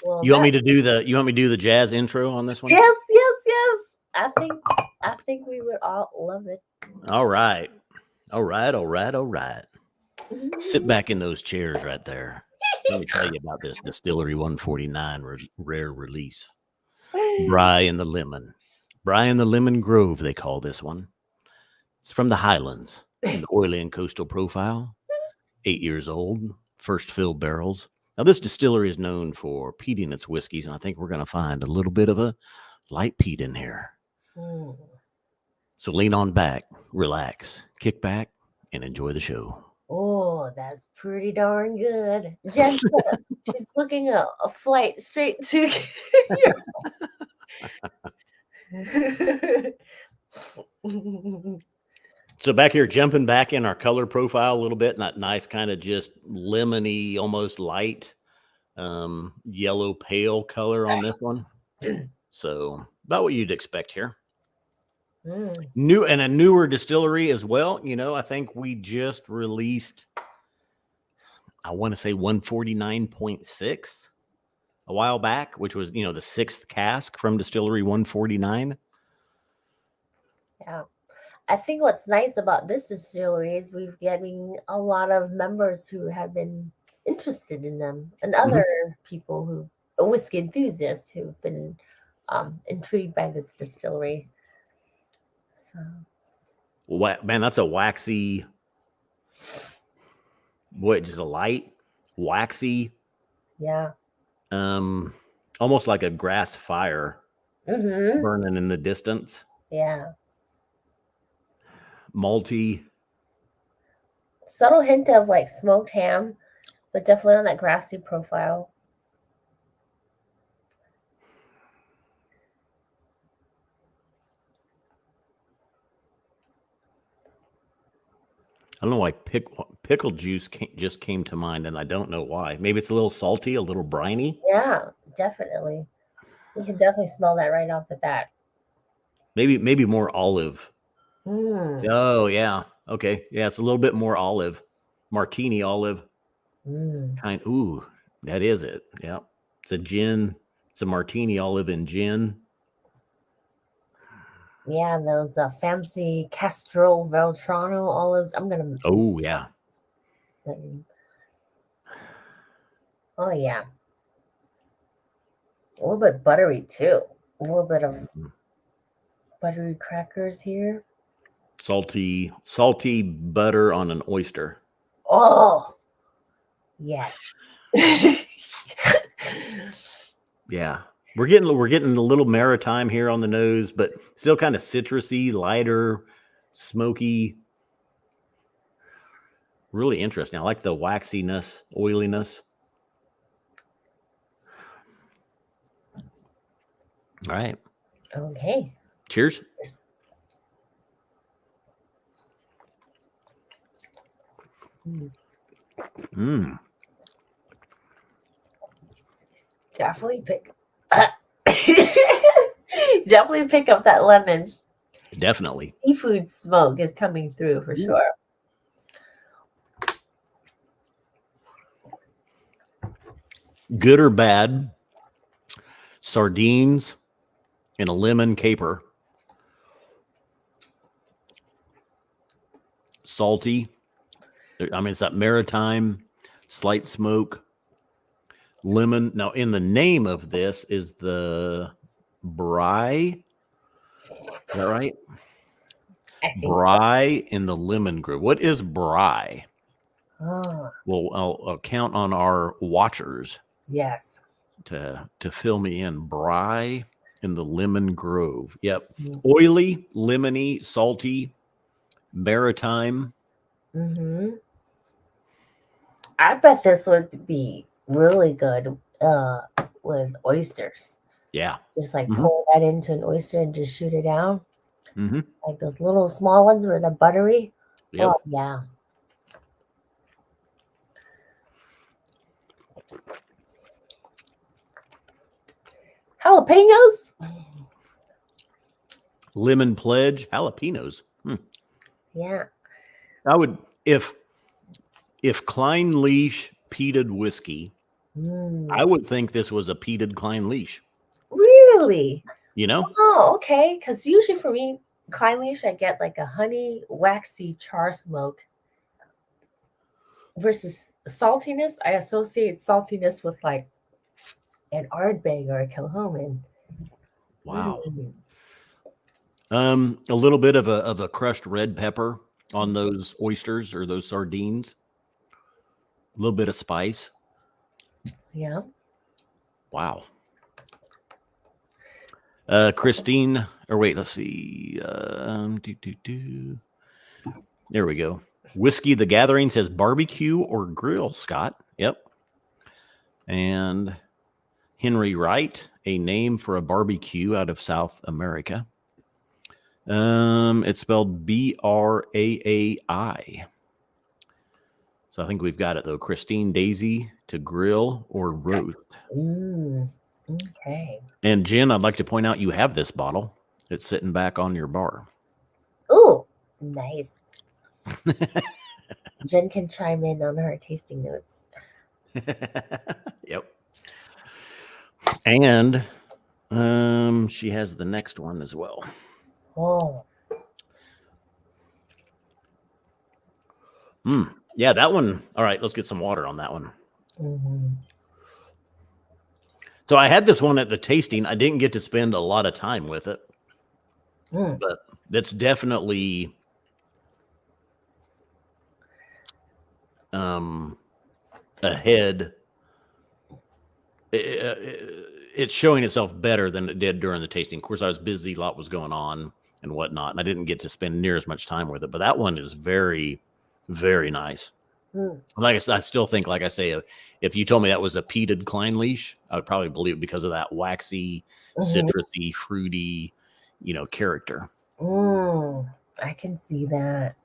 Well, you want me to do the jazz intro on this one? Yes. I think we would all love it. All right. Sit back in those chairs right there. Let me tell you about this Distillery 149 rare release. Bry and the Lemon Grove, they call this one. It's from the Highlands, an oily and coastal profile. 8 years old, first filled barrels. Now, this distillery is known for peating its whiskeys, and I think we're going to find a little bit of a light peat in here. So lean on back, relax, kick back, and enjoy the show. Oh, that's pretty darn good. Jessica, she's booking a flight straight to So back here, jumping back in our color profile a little bit, not nice, kind of just lemony, almost light, yellow pale color on this one. So about what you'd expect here. New and a newer distillery as well. I think we just released, I want to say 149.6 a while back, which was, the 6th cask from Distillery 149. Yeah. I think what's nice about this distillery is we're getting a lot of members who have been interested in them, and other people whiskey enthusiasts who've been intrigued by this distillery. So, man, that's a waxy, just a light, waxy. Yeah. Almost like a grass fire burning in the distance. Yeah. Malty. Subtle hint of like smoked ham, but definitely on that grassy profile. I don't know why pickle juice just came to mind, and I don't know why. Maybe it's a little salty, a little briny. Yeah, definitely. You can definitely smell that right off the bat. Maybe more olive. Mm. Oh yeah, okay, yeah, it's a little bit more olive, martini olive Mm. kind. Ooh, that is it. Yeah, it's a gin. It's a martini olive and gin. Yeah, those fancy Castrol Veltrano olives. I'm gonna. Oh yeah. Oh yeah. A little bit buttery too. A little bit of buttery crackers here. Salty butter on an oyster. Oh, yes. Yeah, we're getting a little maritime here on the nose, but still kind of citrusy, lighter, smoky. Really interesting. I like the waxiness, oiliness. All right. Okay. Cheers. Mm. Definitely definitely pick up that lemon. Definitely. Seafood smoke is coming through for sure. Good or bad, sardines and a lemon caper. Salty. I mean, it's that maritime, slight smoke, lemon. Now, in the name of this is the Bry. Is that right? I think Bry in the lemon grove. What is Bry? so. Oh, Well, I'll count on our watchers yes. to fill me in. Bry in the lemon grove. Yep. Mm. Oily, lemony, salty, maritime. Mm-hmm. I bet this would be really good with oysters. Yeah. Just like Mhm. pour that into an oyster and just shoot it down. Mm-hmm. Like those little small ones where the buttery. Yep. Oh, yeah. Jalapenos? Lemon pledge, jalapenos. Yeah. I would if Klein Leash peated whiskey, I would think this was a peated Klein Leash. Really? You know? Oh, okay. Because usually for me, Klein Leash, I get like a honey, waxy char smoke versus saltiness. I associate saltiness with like an Ardbeg or a Kilhoman. Wow. Mm. A little bit of a crushed red pepper on those oysters or those sardines. A little bit of spice. Yeah. Wow. Christine, or wait, let's see. There we go. Whiskey the Gathering says barbecue or grill, Scott. Yep. And Henry Wright, a name for a barbecue out of South America. It's spelled Braai. So I think we've got it though. Christine Daisy to grill or roast. Okay. And Jen, I'd like to point out you have this bottle. It's sitting back on your bar. Ooh, nice. Jen can chime in on her tasting notes. Yep. And she has the next one as well. Oh. Yeah, that one. All right, let's get some water on that one. Mm-hmm. So I had this one at the tasting. I didn't get to spend a lot of time with it, but that's definitely ahead. It's showing itself better than it did during the tasting. Of course, I was busy, a lot was going on and whatnot, and I didn't get to spend near as much time with it. But that one is very, Very nice. Mm. Like I said, I still think, like I say, if you told me that was a peated Klein leash, I would probably believe it because of that waxy, Mhm. citrusy, fruity, character. I can see that.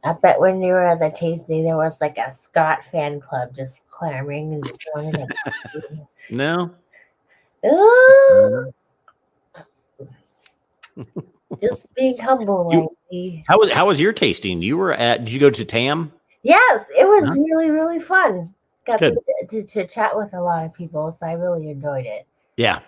I bet when you were at the tasting, there was like a Scott fan club just clamoring and just wanting to. No. Ooh, just being humble, You like. how was your tasting? Did you go to Tam? Yes, it was Uh-huh. really, really fun. Got Good. to chat with a lot of people, so I really enjoyed it. Yeah.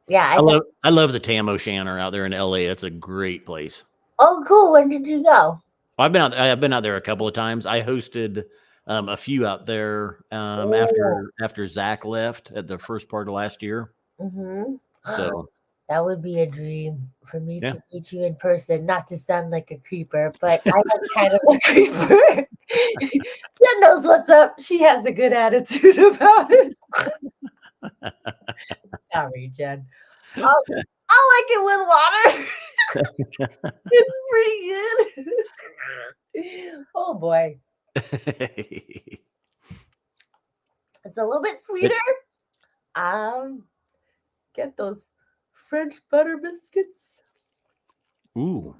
Yeah, I love the Tam O'Shanter out there in LA. That's a great place. oh, cool. When did you go? I've been out there a couple of times. I hosted a few out there Oh, after Zach left at the first part of last year. mm-hmm. So That would be a dream for me yeah. to meet you in person. Not to sound like a creeper, but I am kind of a creeper. Jen knows what's up. She has a good attitude about it. Sorry, Jen. I like it with water. It's pretty good. Oh boy. It's a little bit sweeter. Um, get those French butter biscuits. Ooh.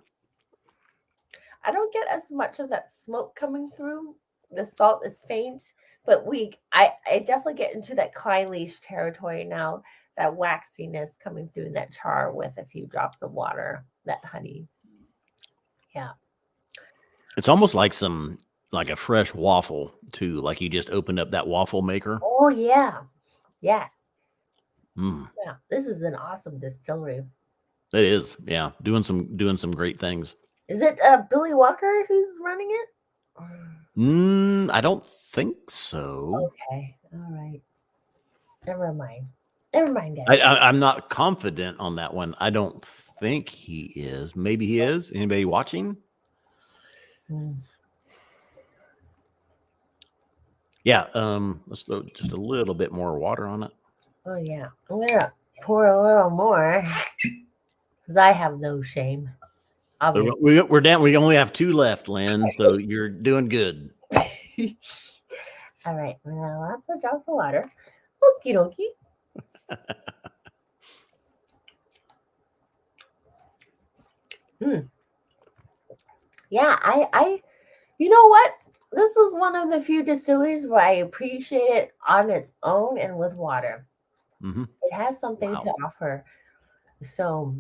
I don't get as much of that smoke coming through. The salt is faint, but I definitely get into that Klein leash territory now. That waxiness coming through that char with a few drops of water, that honey. Yeah. It's almost like a fresh waffle too. Like you just opened up that waffle maker. Oh yeah. Yes. Mm, Yeah. This is an awesome distillery. it is. Yeah. Doing some great things. Is it Billy Walker who's running it? I don't think so. Okay. All right. Never mind. Never mind, I, guys. I I'm not confident on that one. I don't think he is. Maybe he is. Anybody watching? Mm. Yeah. Let's throw just a little bit more water on it. Oh yeah. I'm gonna pour a little more because I have no shame. Obviously. We're down. We only have 2 left, Lynn. So you're doing good. All right. Now lots of drops of water. Okie dokie. Mm. Yeah, you know what? This is one of the few distilleries where I appreciate it on its own and with water. Mm-hmm. It has something to Wow. offer. So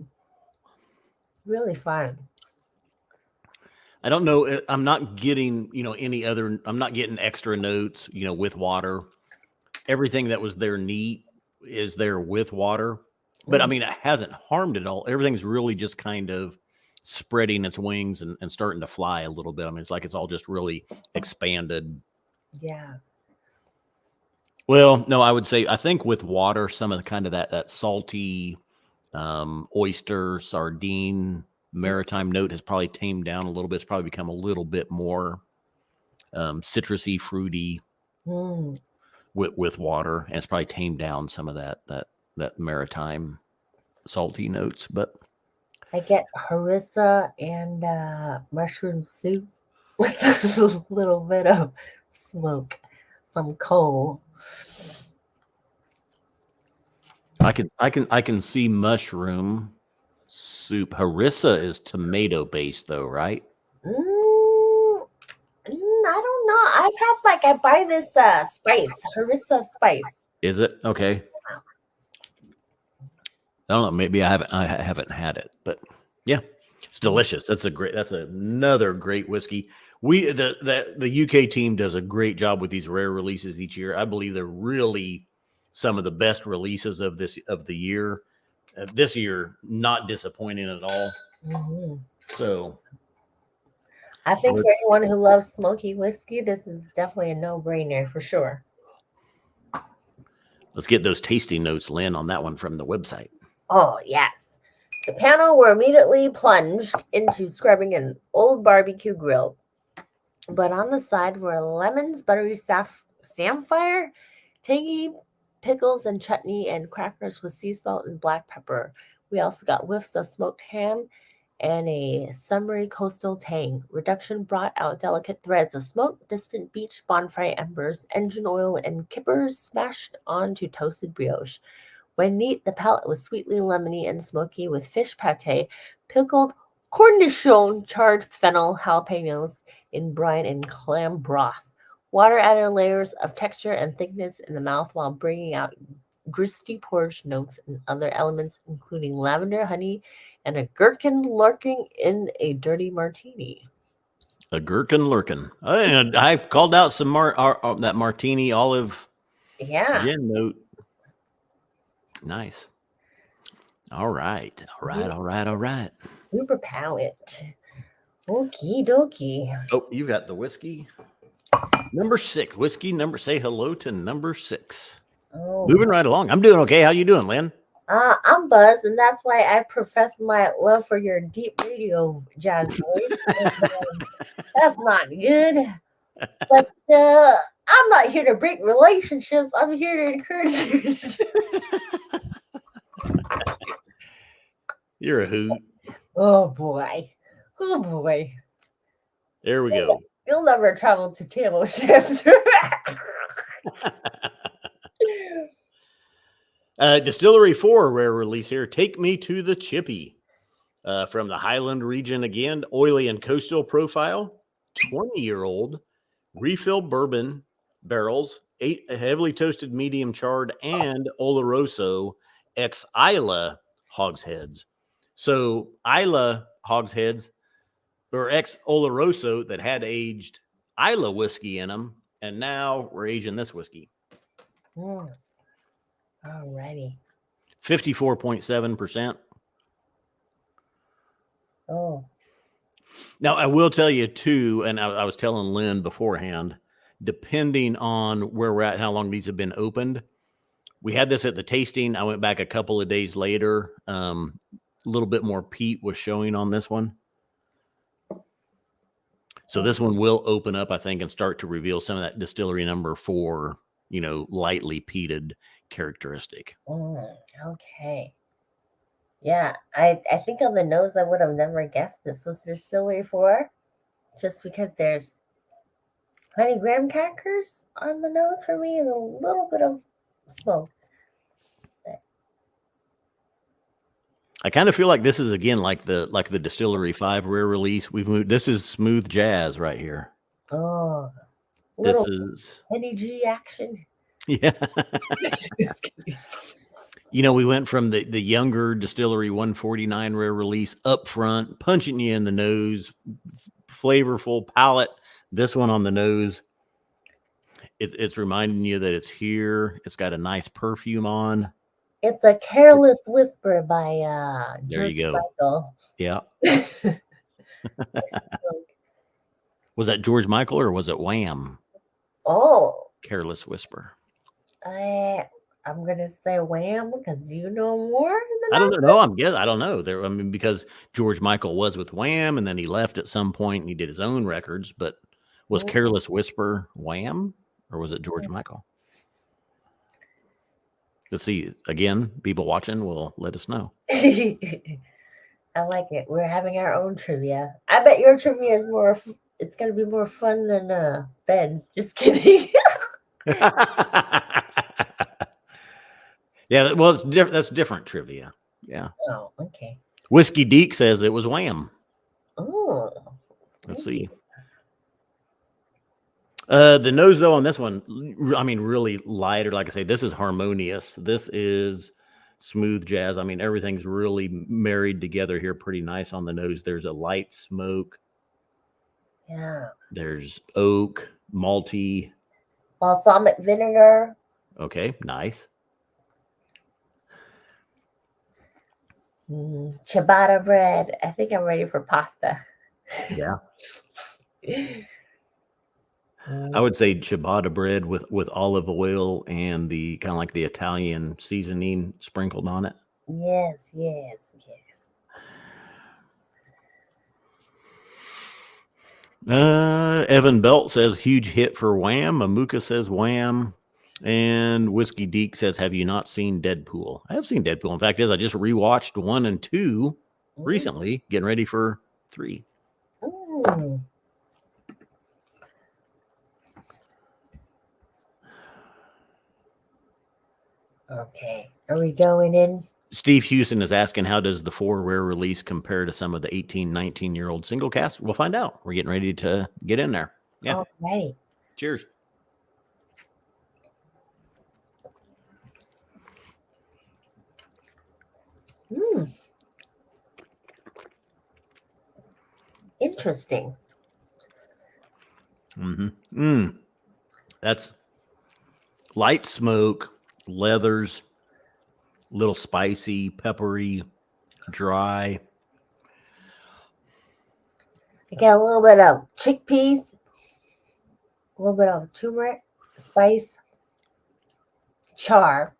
really fun. I don't know. I'm not getting, I'm not getting extra notes, with water. Everything that was there neat is there with water. But I Mm. mean, it hasn't harmed it all. Everything's really just kind of spreading its wings and starting to fly a little bit. I mean, it's like it's all just really expanded. Yeah. Well, no, I think with water, some of the kind of that salty oyster, sardine, maritime note has probably tamed down a little bit. It's probably become a little bit more citrusy, fruity Mm. with water, and it's probably tamed down some of that maritime salty notes. But I get harissa and mushroom soup with a little bit of smoke, some coal. I can see mushroom soup. Harissa is tomato based, though, right? I don't know. I buy this spice, harissa spice. Is it okay? I don't know. Maybe I haven't had it, but yeah, it's delicious. That's another great whiskey. The UK team does a great job with these rare releases each year. I believe they're really some of the best releases of the year. This year, not disappointing at all. Mm-hmm. So I think for anyone who loves smoky whiskey, this is definitely a no-brainer for sure. let's get those tasting notes, Lynn, on that one from the website. Oh, yes. The panel were immediately plunged into scrubbing an old barbecue grill. But on the side were lemons, buttery samphire, tangy pickles and chutney, and crackers with sea salt and black pepper. We also got whiffs of smoked ham and a summery coastal tang. Reduction brought out delicate threads of smoke, distant beach bonfire embers, engine oil, and kippers smashed onto toasted brioche. When neat, the palate was sweetly lemony and smoky with fish pate, pickled cornichon, charred fennel, jalapenos in brine, and clam broth. Water added layers of texture and thickness in the mouth while bringing out gristy porridge notes and other elements, including lavender, honey, and a gherkin lurking in a dirty martini. A gherkin lurking. I called out some that martini olive gin note. Nice. All right. Super palate. Okie dokie. Oh, you got the whiskey. Number 6. Whiskey number. Say hello to number 6. Oh. Moving right along. I'm doing okay. How you doing, Lynn? I'm Buzz, and that's why I profess my love for your deep radio jazz voice. That's not good. But I'm not here to break relationships. I'm here to encourage you. You're a hoot. Oh boy. There we go. You'll never travel to Tamil ships. Distillery 4 rare release here. Take Me to the Chippy. From the Highland region again. Oily and coastal profile. 20-year-old. Refill bourbon barrels. 8 heavily toasted medium charred and Oloroso ex Isla hogsheads. So Isla hogsheads or ex Oloroso that had aged Isla whiskey in them, and now we're aging this whiskey. Alrighty. 54.7%. Oh. Now I will tell you too, and I was telling Lynn beforehand, depending on where we're at, how long these have been opened. We had this at the tasting. I went back a couple of days later. A little bit more peat was showing on this one. So this one will open up, I think, and start to reveal some of that distillery number 4, lightly peated characteristic. Okay. Yeah, I think on the nose, I would have never guessed this was distillery 4, just because there's honey graham crackers on the nose for me and a little bit of smoke. I kind of feel like this is again like the Distillery 5 rare release. We've moved. This is smooth jazz right here. Oh, this is Henny G action. Yeah. We went from the younger Distillery 149 rare release up front, punching you in the nose, flavorful palate. This one on the nose, it's reminding you that it's here. It's got a nice perfume on. It's a Careless Whisper by there George you go. Michael. Yeah. Was that George Michael or was it Wham? Oh. Careless Whisper. I'm gonna say Wham because you know more than I don't know. I don't know. Because George Michael was with Wham and then he left at some point and he did his own records. But was Careless Whisper Wham or was it George Michael? Let's see. Again, people watching will let us know. I like it. We're having our own trivia. I bet your trivia is more. It's gonna be more fun than Ben's. Just kidding. Yeah, well, it's different. That's different trivia. Yeah. Oh, okay. Whiskey Deke says it was Wham. Oh. Let's see. The nose though on this one, really lighter. Like I say, this is harmonious. This is smooth jazz. Everything's really married together here, pretty nice on the nose. There's a light smoke. Yeah. There's oak, malty, balsamic vinegar. Okay, nice. Ciabatta bread. I think I'm ready for pasta. Yeah. I would say ciabatta bread with olive oil and the kind of like the Italian seasoning sprinkled on it. Yes. Evan Belt says huge hit for Wham. Amuka says Wham. And Whiskey Deke says, have you not seen Deadpool? I have seen Deadpool. In fact, I just rewatched 1 and 2 recently, getting ready for 3. Mm. Okay. Are we going in? Steve Houston is asking, how does the 4 rare release compare to some of the 18, 19-year-old single cast? We'll find out. We're getting ready to get in there. Yeah. All right. Cheers. Interesting. That's light smoke, leathers, little spicy, peppery, dry. I get a little bit of chickpeas, a little bit of turmeric, spice, char,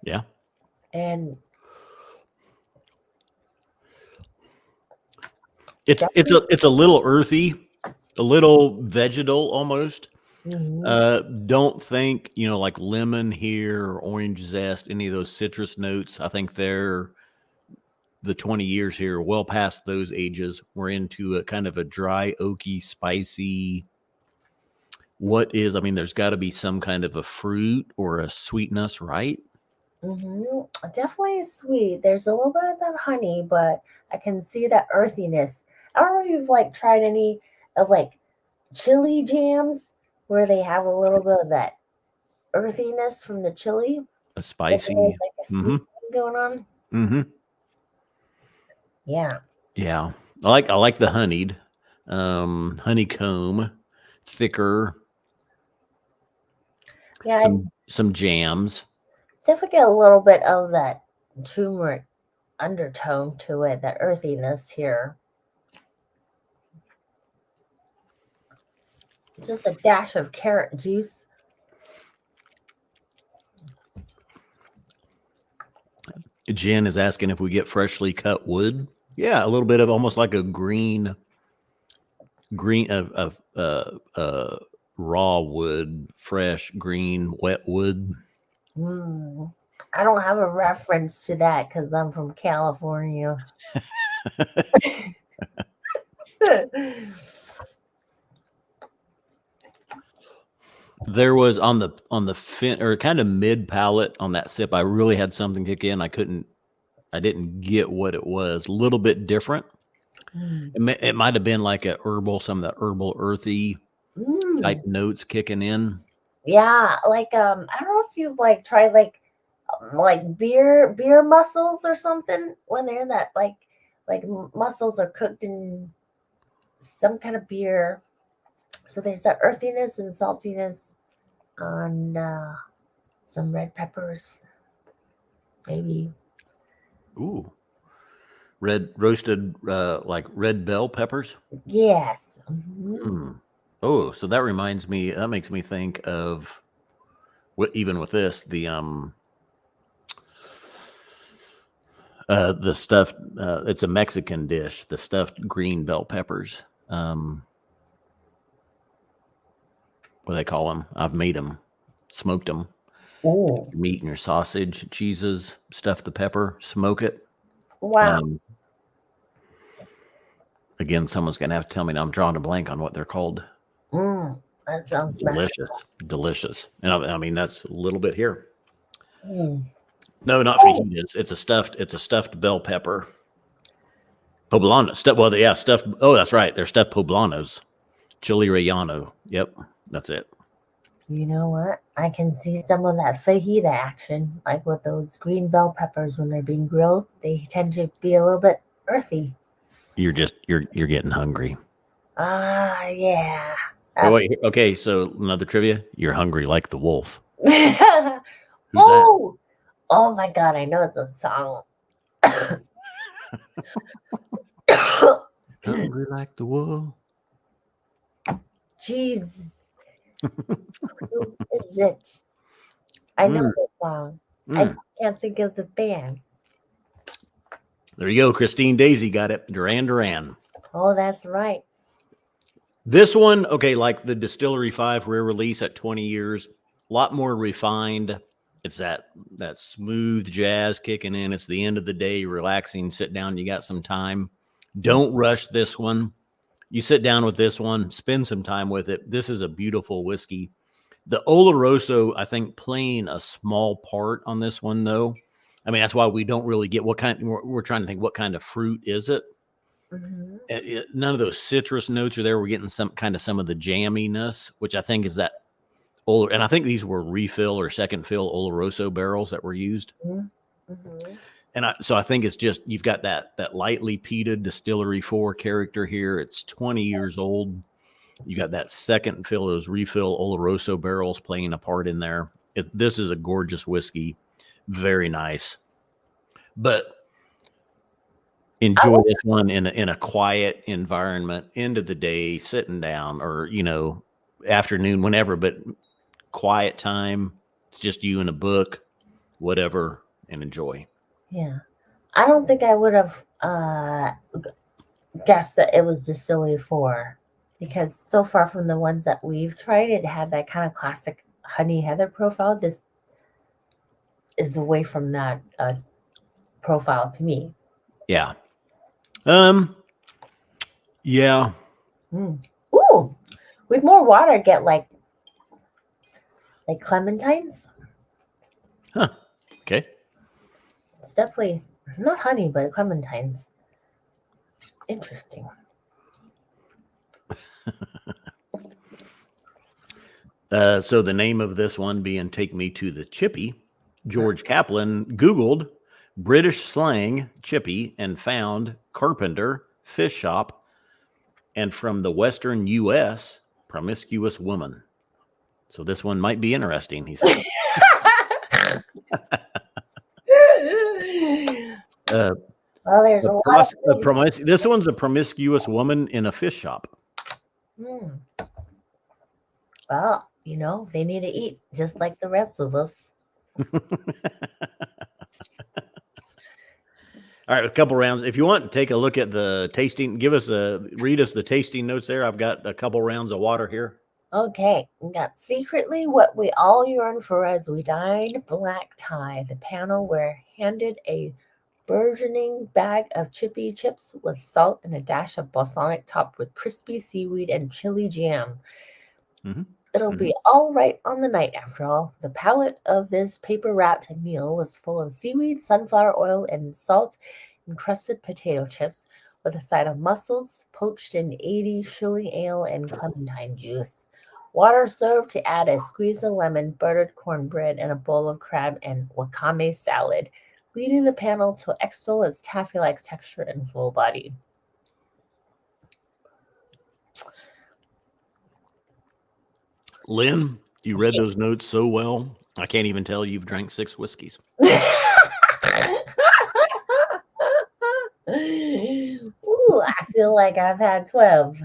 Yeah. and It's a little earthy, a little vegetal almost. Don't think, like lemon here or orange zest, any of those citrus notes. I think they're the 20 years here, well past those ages. We're into a kind of a dry, oaky, spicy. There's got to be some kind of a fruit or a sweetness, right? Definitely sweet. There's a little bit of that honey, but I can see that earthiness. I don't know if you've like tried any of like chili jams where they have a little bit of that earthiness from the chili. A spicy. There's like a sweet thing going on. Yeah. Yeah. I like the honeyed, honeycomb, thicker. Yeah. Some jams. Definitely get a little bit of that turmeric undertone to it, that earthiness here. Just a dash of carrot juice. Jen is asking if we get freshly cut wood. Yeah, a little bit of almost like a green raw wood, fresh green wet wood. I don't have a reference to that because I'm from California. There was on the fin or kind of mid palate on that sip, I really had something kick in. I didn't get what it was. A little bit different. It might have been like some of the herbal earthy type notes kicking in. Yeah, like I don't know if you've like tried like beer mussels or something when they're in that like mussels are cooked in some kind of beer. So there's that earthiness and saltiness on some red peppers, maybe. Ooh, red roasted like red bell peppers. Yes. Oh, so that makes me think of even with this the stuffed. It's a Mexican dish. The stuffed green bell peppers. What do they call them? I've made them, smoked them. Oh, Meat and your sausage, cheeses, stuff the pepper, smoke it. wow. Again, someone's gonna have to tell me. Now I'm drawing a blank on what they're called. That sounds delicious. And I mean that's a little bit here. Mm. No, not fajitas. It's a stuffed bell pepper. Poblano stuffed. Oh, that's right. They're stuffed poblanos. Chili relleno. Yep, that's it. You know what? I can see some of that fajita action, like with those green bell peppers when they're being grilled. They tend to be a little bit earthy. You're getting hungry. Yeah. Oh, wait, okay, so another trivia. You're hungry like the wolf. Who's that? Oh my God, I know it's a song. Hungry like the wolf. Jesus. Who is it? I know the song. I just can't think of the band. There you go. Christine Daisy got it. Duran Duran. Oh, that's right. This one, okay, like the Distillery 5 rare release at 20 years, a lot more refined. It's that smooth jazz kicking in. It's the end of the day, relaxing, sit down. You got some time. Don't rush this one. You sit down with this one, spend some time with it. This is a beautiful whiskey. The Oloroso, I think, playing a small part on this one, though. I mean, that's why we don't really get what kind. We're trying to think what kind of fruit is it. None of those citrus notes are there. We're getting some of the jamminess, which I think is that. And I think these were refill or second fill Oloroso barrels that were used. And so I think it's just, you've got that lightly peated Distillery 4 character here. It's 20 years old. You got that second fill, those refill Oloroso barrels playing a part in there. This is a gorgeous whiskey. Very nice. But enjoy this one in a quiet environment, end of the day, sitting down, or, afternoon, whenever, but quiet time. It's just you and a book, whatever, and enjoy. Yeah. I don't think I would have guessed that it was Distillery 4, because so far from the ones that we've tried, it had that kind of classic honey heather profile. This is away from that profile to me. Yeah. Yeah. Ooh, with more water, get like clementines. Huh. Okay. It's definitely not honey, but clementines. Interesting. So the name of this one being Take Me to the Chippy, George Kaplan Googled British slang chippy and found carpenter, fish shop, and from the Western U.S., promiscuous woman. So this one might be interesting, he said. Well, there's a lot of this one's a promiscuous woman in a fish shop. Well, they need to eat just like the rest of us. All right, a couple rounds. If you want, take a look at the tasting. Read us the tasting notes there. I've got a couple rounds of water here. Okay, we got secretly what we all yearn for as we dined black tie. The panel were handed a burgeoning bag of chippy chips with salt and a dash of balsamic topped with crispy seaweed and chili jam. It'll be all right on the night after all. The palate of this paper-wrapped meal was full of seaweed, sunflower oil, and salt-encrusted potato chips, with a side of mussels, poached in 80 shilling ale, and clementine juice. Water served to add a squeeze of lemon, buttered cornbread, and a bowl of crab and wakame salad, leading the panel to extol its taffy-like texture and full body. Lynn, you read those notes so well. I can't even tell you've drank 6 whiskeys. Ooh, I feel like I've had 12.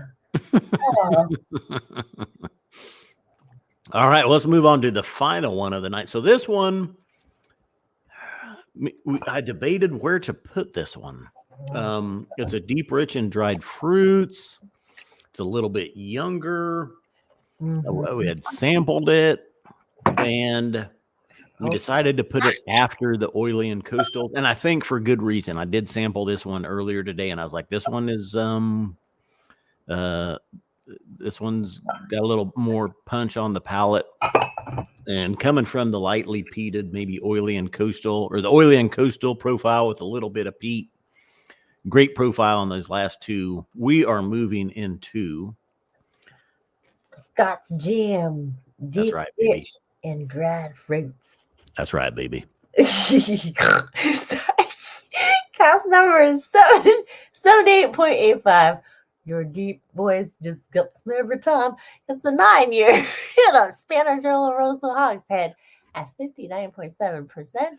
All right, let's move on to the final one of the night. So this one, I debated where to put this one. It's a deep, rich, and dried fruits. It's a little bit younger. We had sampled it, and we decided to put it after the oily and coastal. And I think for good reason. I did sample this one earlier today, and I was like, this one is this one's got a little more punch on the palate. And coming from the lightly peated, maybe oily and coastal, or the oily and coastal profile with a little bit of peat. Great profile on those last two. We are moving into Scott's jam. That's right, baby. And dried fruits. That's right, baby. Cast number is 78.85. Your deep voice just gets me every time. It's a 9-year Spanish Oloroso Hogshead at 59.7%.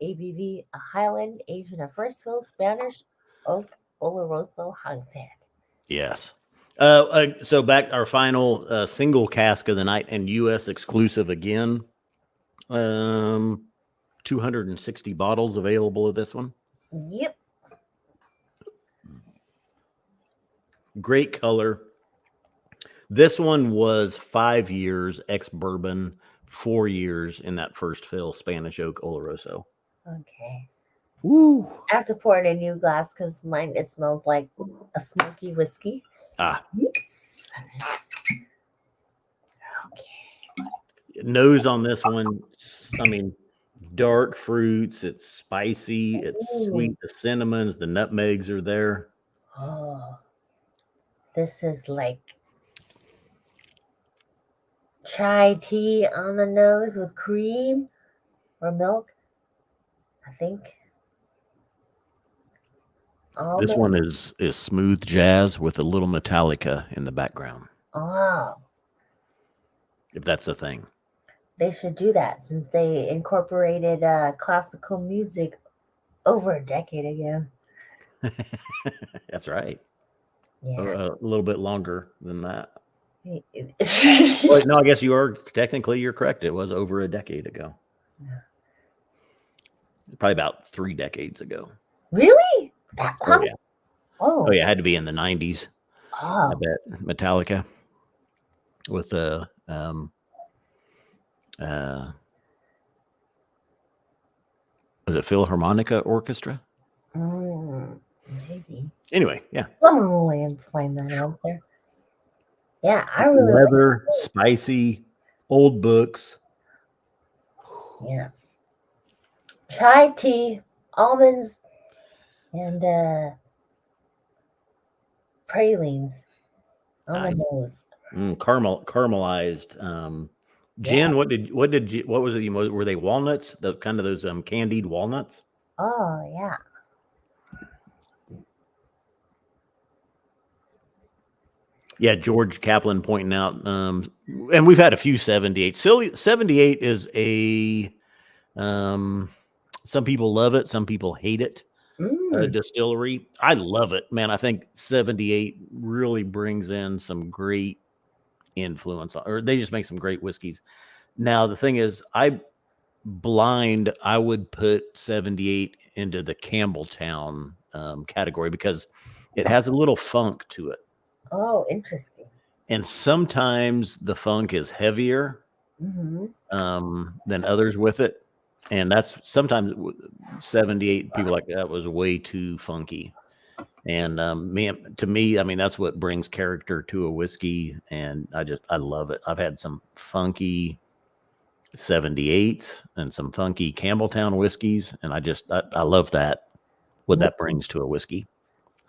ABV, a Highland, aged in a first fill Spanish oak Oloroso Hogshead. Yes. So back our final single cask of the night and U.S. exclusive again. 260 bottles available of this one. Yep. Great color. This one was 5 years ex-bourbon 4 years in that first fill, Spanish Oak Oloroso. Okay. Woo! I have to pour in a new glass because mine, it smells like a smoky whiskey. Ah, Oops. Okay. nose on this one. I mean, dark fruits. It's spicy. It's sweet. The cinnamons, the nutmegs are there. Oh, this is like chai tea on the nose with cream or milk, I think. This one is smooth jazz with a little Metallica in the background. Oh, If that's a thing. they should do that since they incorporated classical music over a decade ago. That's right. Yeah. A little bit longer than that. Well, Well, no, I guess you're correct. It was over a decade ago. Yeah. Probably about 3 decades ago. Really? Oh yeah. Oh. Oh yeah, it had to be in the 90s. I Oh. bet Metallica with the was it Philharmonica Orchestra? Maybe. Anyway, yeah. Someone will land to find that out there. Yeah, I really like leather, spicy, old books. Yes. Chai tea, almonds, and pralines on Nice. the nose. Caramelized. Jen, Yeah. what was it? Were they walnuts? The kind of those candied walnuts? Oh, yeah. Yeah, George Kaplan pointing out, and we've had a few 78. 78 is a, some people love it, some people hate it. Distillery. I love it, man. I think 78 really brings in some great influence, or they just make some great whiskeys. Now, the thing is, I would put 78 into the Campbelltown category because it has a little funk to it. Oh, interesting. And sometimes the funk is heavier than others with it. And that's sometimes 78 people like that was way too funky. And to me, I mean, that's what brings character to a whiskey. And I love it. I've had some funky 78 and some funky Campbelltown whiskeys. And I love that, what that brings to a whiskey.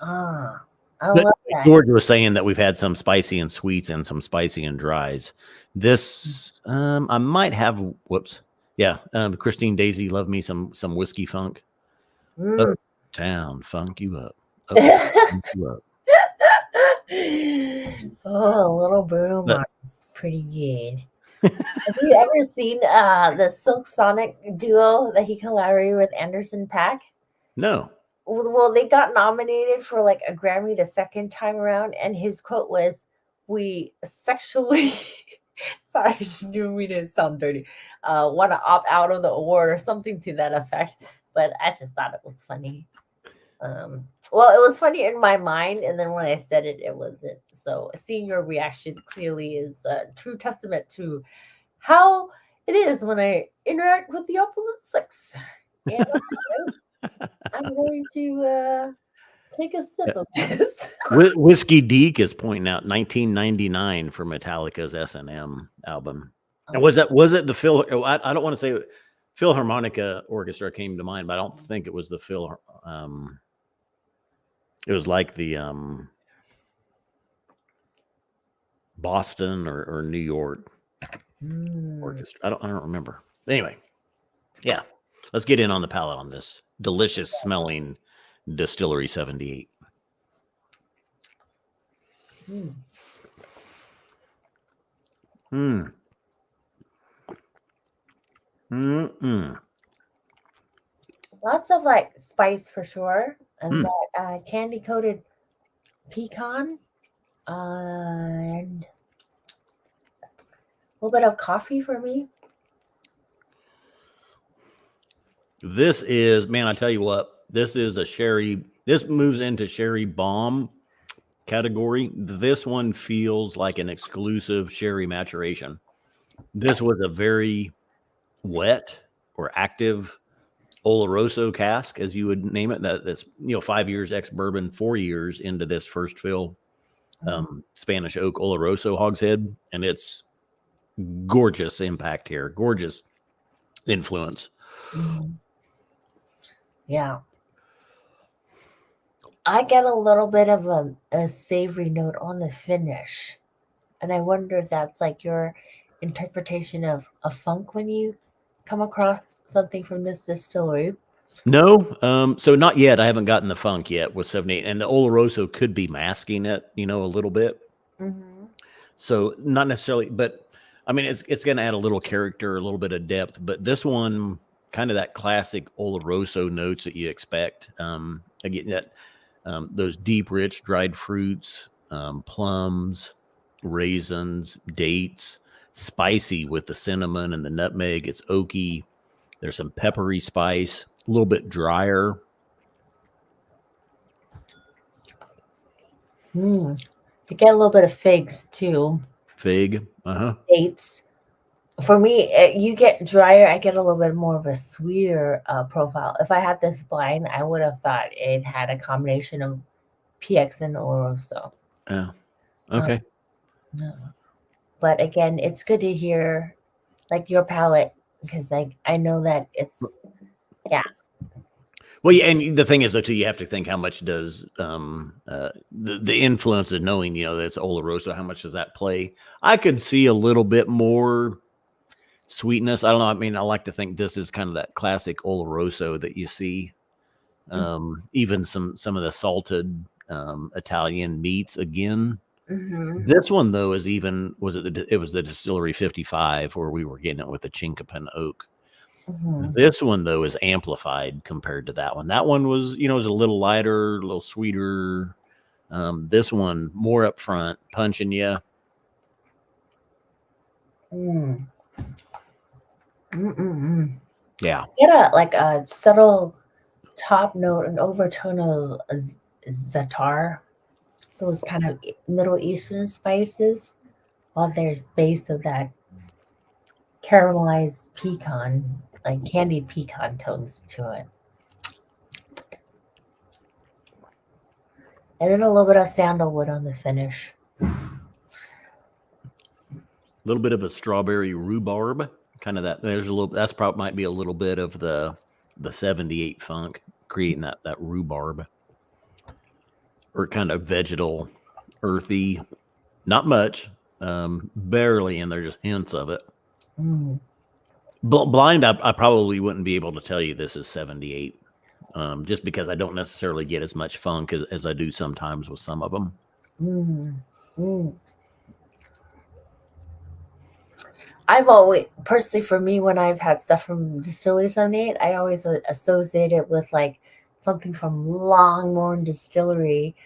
I love that. George was saying that we've had some spicy and sweets and some spicy and dries. This, I might have, whoops. Yeah. Christine Daisy, love me some whiskey funk. Uptown, funk you up. Funk you up. Oh, little Bruno Mars is pretty good. Have you ever seen the Silk Sonic duo that he collaborated with Anderson .Paak? No. Well, they got nominated for like a Grammy the second time around, and his quote was, "We sexually," sorry, I didn't mean to sound dirty, want to opt out of the award or something to that effect. But I just thought it was funny. Well, it was funny in my mind, and then when I said it, it wasn't. So seeing your reaction clearly is a true testament to how it is when I interact with the opposite sex. And I'm going to take a sip of this. Whiskey Deek is pointing out 1999 for Metallica's S&M album. And was it the Phil? I don't want to say Philharmonica Orchestra came to mind, but I don't think it was the Phil. It was like the Boston or New York orchestra. I don't remember. Anyway, yeah. Let's get in on the palate on this delicious smelling Distillery 78. Lots of like spice for sure, and that candy coated pecan, and a little bit of coffee for me. This is, man, I tell you what, this is a sherry. This moves into sherry bomb category. This one feels like an exclusive sherry maturation. This was a very wet or active Oloroso cask, as you would name it. That's 5 years ex bourbon, 4 years into this first fill Spanish oak Oloroso hogshead, and it's gorgeous impact here, gorgeous influence. Mhm. Yeah. I get a little bit of a savory note on the finish. And I wonder if that's like your interpretation of a funk when you come across something from this distillery. No, so not yet. I haven't gotten the funk yet with 78, and the Oloroso could be masking it, a little bit. Mm-hmm. So not necessarily, but I mean, it's going to add a little character, a little bit of depth. But this one, kind of that classic Oloroso notes that you expect. Again, that those deep, rich dried fruits, plums, raisins, dates, spicy with the cinnamon and the nutmeg. It's oaky. There's some peppery spice, a little bit drier. Mm. You get a little bit of figs too. Fig. Dates. For me, you get drier. I get a little bit more of a sweeter profile. If I had this blind, I would have thought it had a combination of PX and Oloroso. Yeah. Okay. No. But again, it's good to hear like your palate because I know that it's Well, yeah, and the thing is, though, too, you have to think how much does the influence of knowing, that it's Oloroso, how much does that play? I could see a little bit more sweetness. I don't know. I mean, I like to think this is kind of that classic Oloroso that you see. Even some of the salted Italian meats again. Mhm. This one though is it was the Distillery 55 where we were getting it with the Chinkapin oak. Mhm. This one though is amplified compared to that one. That one was was a little lighter, a little sweeter. This one more upfront, punching you. Mm. Mm-mm-mm. Yeah. Get a subtle top note, an overtone of za'atar, those kind of Middle Eastern spices, while there's base of that caramelized pecan, like candied pecan tones to it. And then a little bit of sandalwood on the finish. A little bit of a strawberry rhubarb, kind of that. There's a little. That's probably might be a little bit of the 78 funk, creating that rhubarb or kind of vegetal, earthy. Not much, barely, and there's just hints of it. Mm. Blind, I probably wouldn't be able to tell you this is 78, just because I don't necessarily get as much funk as I do sometimes with some of them. Mm. Mm. I've always personally for me when I've had stuff from Distillery 78, I always associate it with like something from Longmorn Distillery,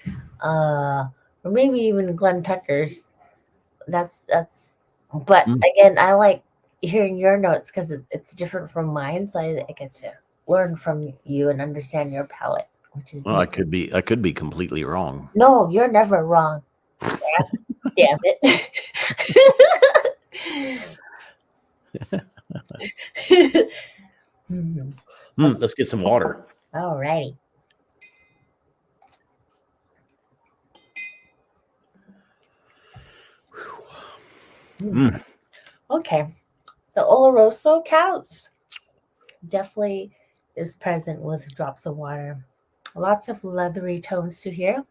or maybe even Glen Tucker's. That's. But Mm. again, I like hearing your notes because it's different from mine, so I get to learn from you and understand your palate, which is Well, neat. I could be completely wrong. No, you're never wrong. Damn it. Mhm. Let's get some water. All righty. Mm. Okay. The Oloroso counts definitely is present with drops of water. Lots of leathery tones to here.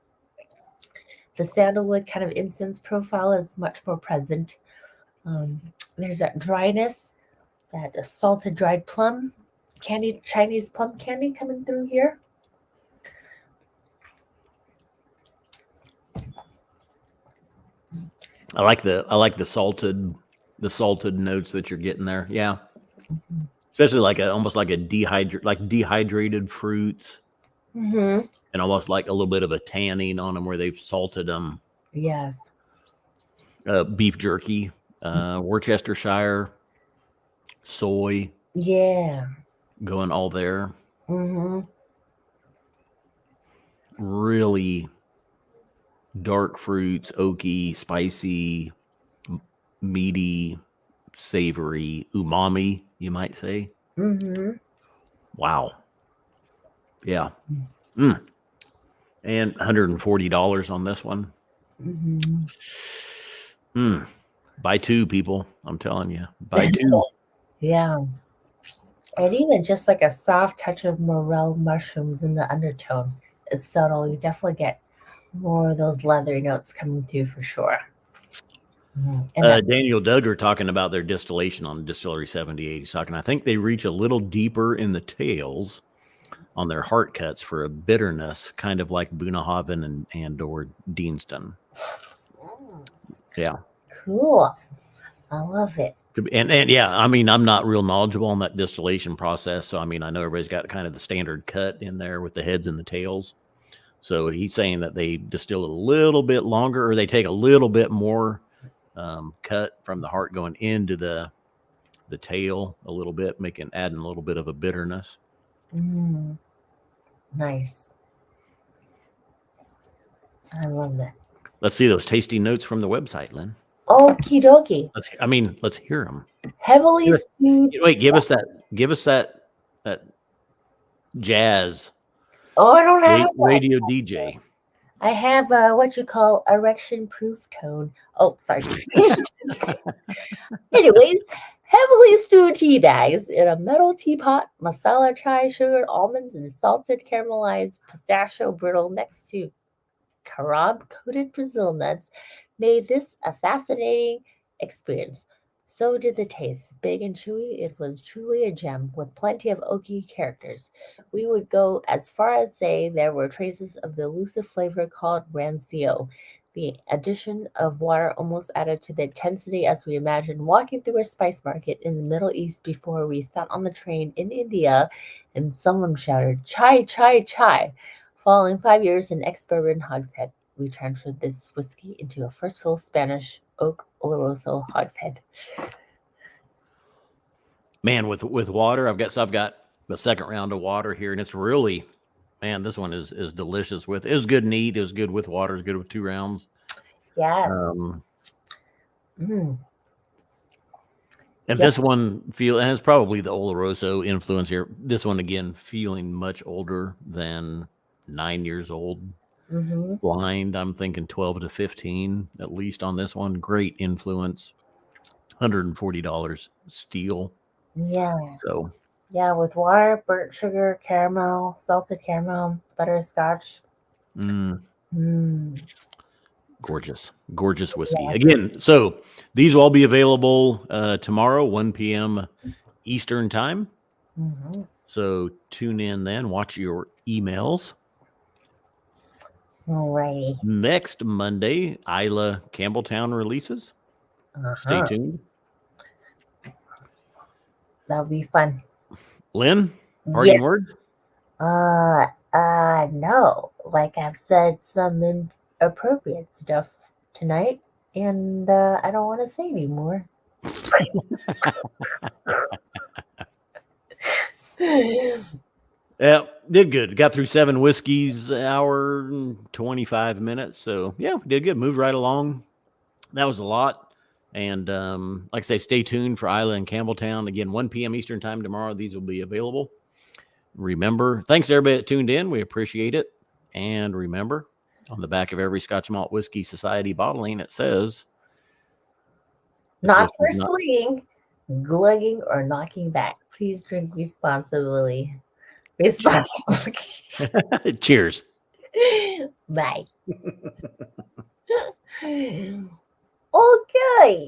The sandalwood kind of incense profile is much more present. Um, there's that dryness, that salted dried plum candy, Chinese plum candy coming through here. I like the salted notes that you're getting there. Yeah, especially like almost like a dehydrated fruits, Mm-hmm. and almost like a little bit of a tanning on them where they've salted them. Yes. Beef jerky, Worcestershire, soy, Yeah. going all there. Mm-hmm. Really dark fruits, oaky, spicy, meaty, savory umami, you might say. Mm-hmm. Wow. Yeah. And $140 on this one. Mm-hmm. Buy two, people. I'm telling you. Buy two. Yeah. And even just like a soft touch of morel mushrooms in the undertone. It's subtle. You definitely get more of those leathery notes coming through for sure. And Daniel Duggar talking about their distillation on Distillery 78. He's talking, I think they reach a little deeper in the tails on their heart cuts for a bitterness, kind of like Bunnahabhain and or Deanston. Yeah. Cool. I love it. And yeah, I mean, I'm not real knowledgeable on that distillation process. So, I mean, I know everybody's got kind of the standard cut in there with the heads and the tails. So he's saying that they distill it a little bit longer, or they take a little bit more cut from the heart going into the tail a little bit, adding a little bit of a bitterness. Nice. I love that. Let's see those tasty notes from the website, Lynn. Okie dokie. Let's hear them. Heavily stewed. Wait, give us that jazz. Oh, I don't have radio DJ. I have what you call erection proof tone. Oh, sorry. Anyways, heavily stewed tea bags in a metal teapot, masala chai, sugared almonds, and salted caramelized pistachio brittle next to carob coated Brazil nuts made this a fascinating experience. So did the taste. Big and chewy, it was truly a gem with plenty of oaky characters. We would go as far as saying there were traces of the elusive flavor called rancio. The addition of water almost added to the intensity as we imagined walking through a spice market in the Middle East before we sat on the train in India and someone shouted, "Chai, chai, chai." Following 5 years in ex-bourbon hogshead, we transferred this whiskey into a first fill Spanish oak Oloroso hogshead. Man, with water, I've got the second round of water here, and it's really, man, this one is delicious. It was good neat. It was good with water. It was good with 2 rounds. Yes. And this one and it's probably the Oloroso influence here. This one again, feeling much older than 9 years old. Blind, I'm thinking 12 to 15 at least on this one. Great influence. $140 steel. Yeah. So yeah, with water, burnt sugar, caramel, salted caramel, butterscotch. Gorgeous whiskey. Yeah. Again, so these will all be available tomorrow, 1 p.m. Eastern time. So tune in then. Watch your emails. Alrighty. Next Monday, Isla Campbelltown releases. Stay tuned. That'll be fun. Lynn, parting words? No. Like I've said some inappropriate stuff tonight, and I don't want to say anymore. Yeah, did good. Got through 7 whiskeys, hour and 25 minutes. So yeah, did good. Moved right along. That was a lot. And like I say, stay tuned for Isla and Campbelltown. Again, 1 p.m. Eastern time tomorrow. These will be available. Remember, thanks to everybody that tuned in. We appreciate it. And remember, on the back of every Scotch Malt Whiskey Society bottling, it says, not for swinging, glugging, or knocking back. Please drink responsibly. Cheers. Bye. Okay.